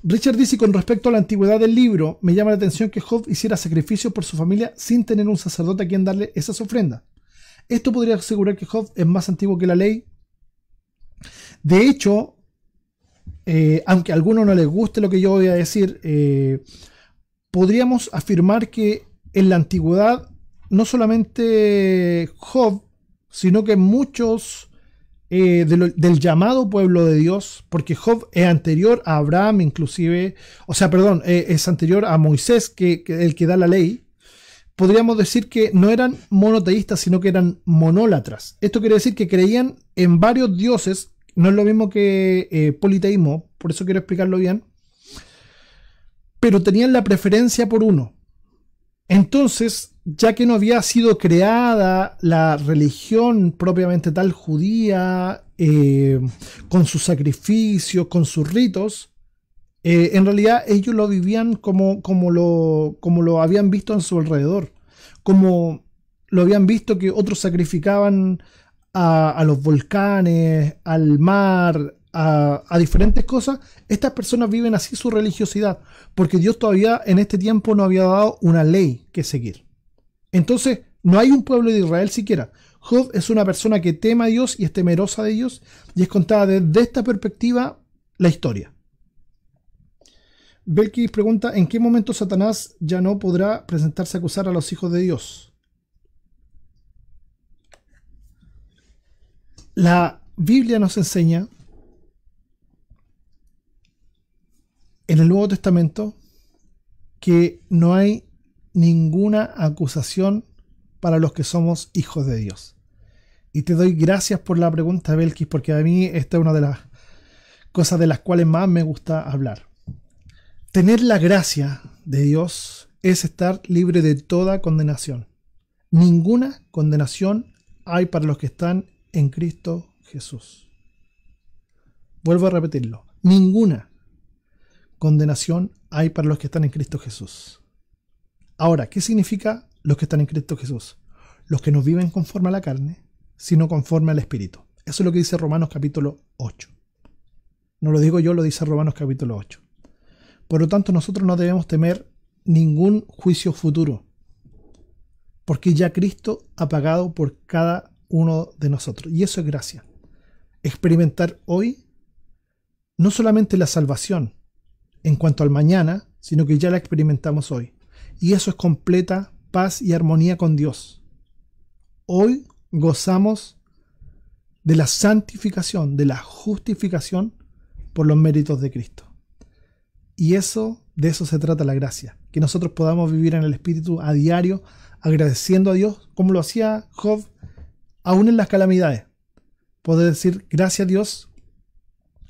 Richard dice, con respecto a la antigüedad del libro, me llama la atención que Job hiciera sacrificios por su familia sin tener un sacerdote a quien darle esas ofrendas. Esto podría asegurar que Job es más antiguo que la ley. De hecho, aunque a algunos no les guste lo que yo voy a decir, podríamos afirmar que en la antigüedad no solamente Job, sino que muchos del llamado pueblo de Dios, porque Job es anterior a Abraham inclusive, es anterior a Moisés, que el que da la ley. Podríamos decir que no eran monoteístas, sino que eran monólatras. Esto quiere decir que creían en varios dioses. No es lo mismo que politeísmo, por eso quiero explicarlo bien, pero tenían la preferencia por uno. Entonces, ya que no había sido creada la religión propiamente tal judía, con sus sacrificios, con sus ritos, en realidad ellos lo vivían como lo habían visto en su alrededor, como lo habían visto que otros sacrificaban a los volcanes, al mar, a diferentes cosas. Estas personas viven así su religiosidad, porque Dios todavía en este tiempo no había dado una ley que seguir. Entonces, no hay un pueblo de Israel siquiera. Job es una persona que teme a Dios y es temerosa de Dios, y es contada desde esta perspectiva la historia. Belkis pregunta, ¿en qué momento Satanás ya no podrá presentarse a acusar a los hijos de Dios? La Biblia nos enseña en el Nuevo Testamento que no hay ninguna acusación para los que somos hijos de Dios. Y te doy gracias por la pregunta, Belkis, porque a mí esta es una de las cosas de las cuales más me gusta hablar. Tener la gracia de Dios es estar libre de toda condenación. Ninguna condenación hay para los que están en Cristo Jesús. Vuelvo a repetirlo. Ninguna condenación hay para los que están en Cristo Jesús. Ahora, ¿qué significa los que están en Cristo Jesús? Los que no viven conforme a la carne, sino conforme al Espíritu. Eso es lo que dice Romanos capítulo 8. No lo digo yo, lo dice Romanos capítulo 8. Por lo tanto, nosotros no debemos temer ningún juicio futuro, porque ya Cristo ha pagado por cada uno de nosotros. Y eso es gracia. Experimentar hoy no solamente la salvación en cuanto al mañana, sino que ya la experimentamos hoy. Y eso es completa paz y armonía con Dios. Hoy gozamos de la santificación, de la justificación por los méritos de Cristo. Y de eso se trata la gracia. Que nosotros podamos vivir en el Espíritu a diario, agradeciendo a Dios, como lo hacía Job, aún en las calamidades. Poder decir, gracias a Dios,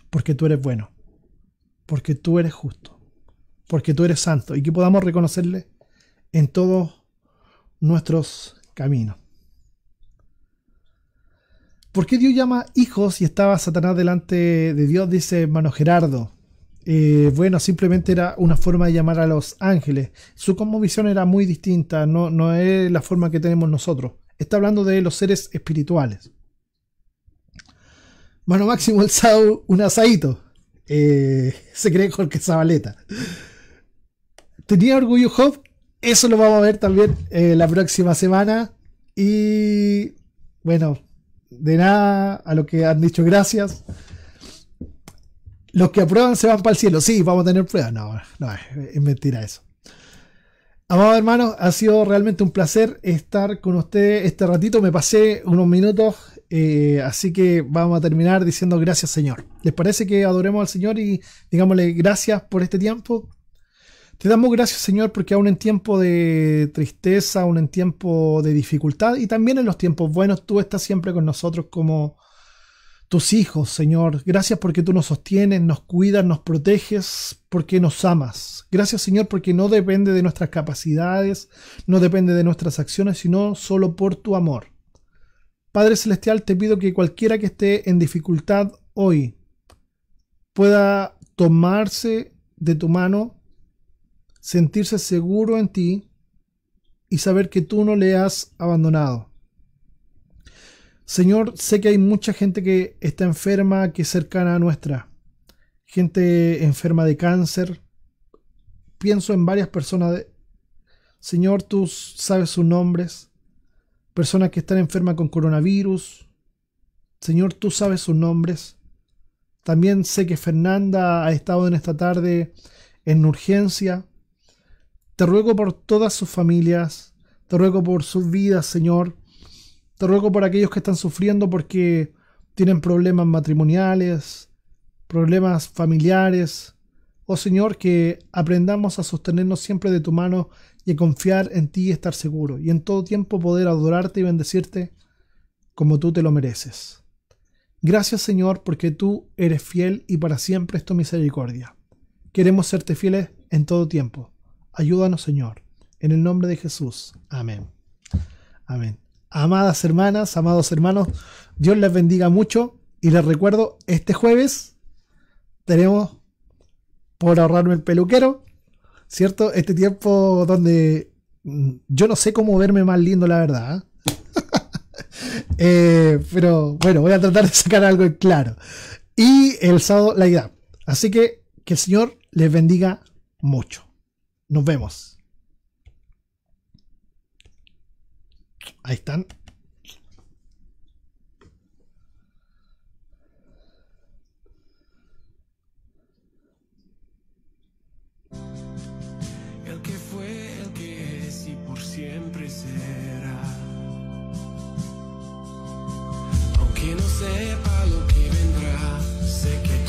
porque tú eres bueno, porque tú eres justo, porque tú eres santo, y que podamos reconocerle en todos nuestros caminos. ¿Por qué Dios llama hijos y estaba Satanás delante de Dios? Dice hermano Gerardo. Bueno, simplemente era una forma de llamar a los ángeles. Su cosmovisión era muy distinta, no es la forma que tenemos nosotros. Está hablando de los seres espirituales. Mano Máximo el sábado, un asadito. Se cree Jorge Zabaleta. ¿Tenía orgullo Job? Eso lo vamos a ver también la próxima semana. Y bueno, de nada, a lo que han dicho gracias. Los que aprueban se van para el cielo. Sí, vamos a tener pruebas. No, es mentira eso. Amados hermanos, ha sido realmente un placer estar con ustedes este ratito. Me pasé unos minutos Así que vamos a terminar diciendo gracias, Señor. ¿Les parece que adoremos al Señor y digámosle gracias por este tiempo? Te damos gracias, Señor, porque aún en tiempo de tristeza, aún en tiempo de dificultad y también en los tiempos buenos, tú estás siempre con nosotros como tus hijos, Señor. Gracias porque tú nos sostienes, nos cuidas, nos proteges, porque nos amas. Gracias, Señor, porque no depende de nuestras capacidades, no depende de nuestras acciones, sino solo por tu amor. Padre Celestial, te pido que cualquiera que esté en dificultad hoy pueda tomarse de tu mano, sentirse seguro en ti y saber que tú no le has abandonado. Señor, sé que hay mucha gente que está enferma, que es cercana a nuestra. Gente enferma de cáncer. Pienso en varias personas. Señor, tú sabes sus nombres. Personas que están enfermas con coronavirus. Señor, tú sabes sus nombres. También sé que Fernanda ha estado en esta tarde en urgencia. Te ruego por todas sus familias. Te ruego por sus vidas, Señor. Te ruego por aquellos que están sufriendo porque tienen problemas matrimoniales, problemas familiares. Oh Señor, que aprendamos a sostenernos siempre de tu mano y a confiar en ti y estar seguros. Y en todo tiempo poder adorarte y bendecirte como tú te lo mereces. Gracias, Señor, porque tú eres fiel y para siempre es tu misericordia. Queremos serte fieles en todo tiempo. Ayúdanos, Señor. En el nombre de Jesús. Amén. Amén. Amadas hermanas, amados hermanos, Dios les bendiga mucho y les recuerdo, este jueves tenemos, por ahorrarme el peluquero, ¿cierto? Este tiempo donde yo no sé cómo verme más lindo, la verdad. Pero bueno, voy a tratar de sacar algo en claro. Y el sábado la idea. Así que el Señor les bendiga mucho. Nos vemos. Ahí están. El que fue, el que es y por siempre será. Aunque no sepa lo que vendrá, sé que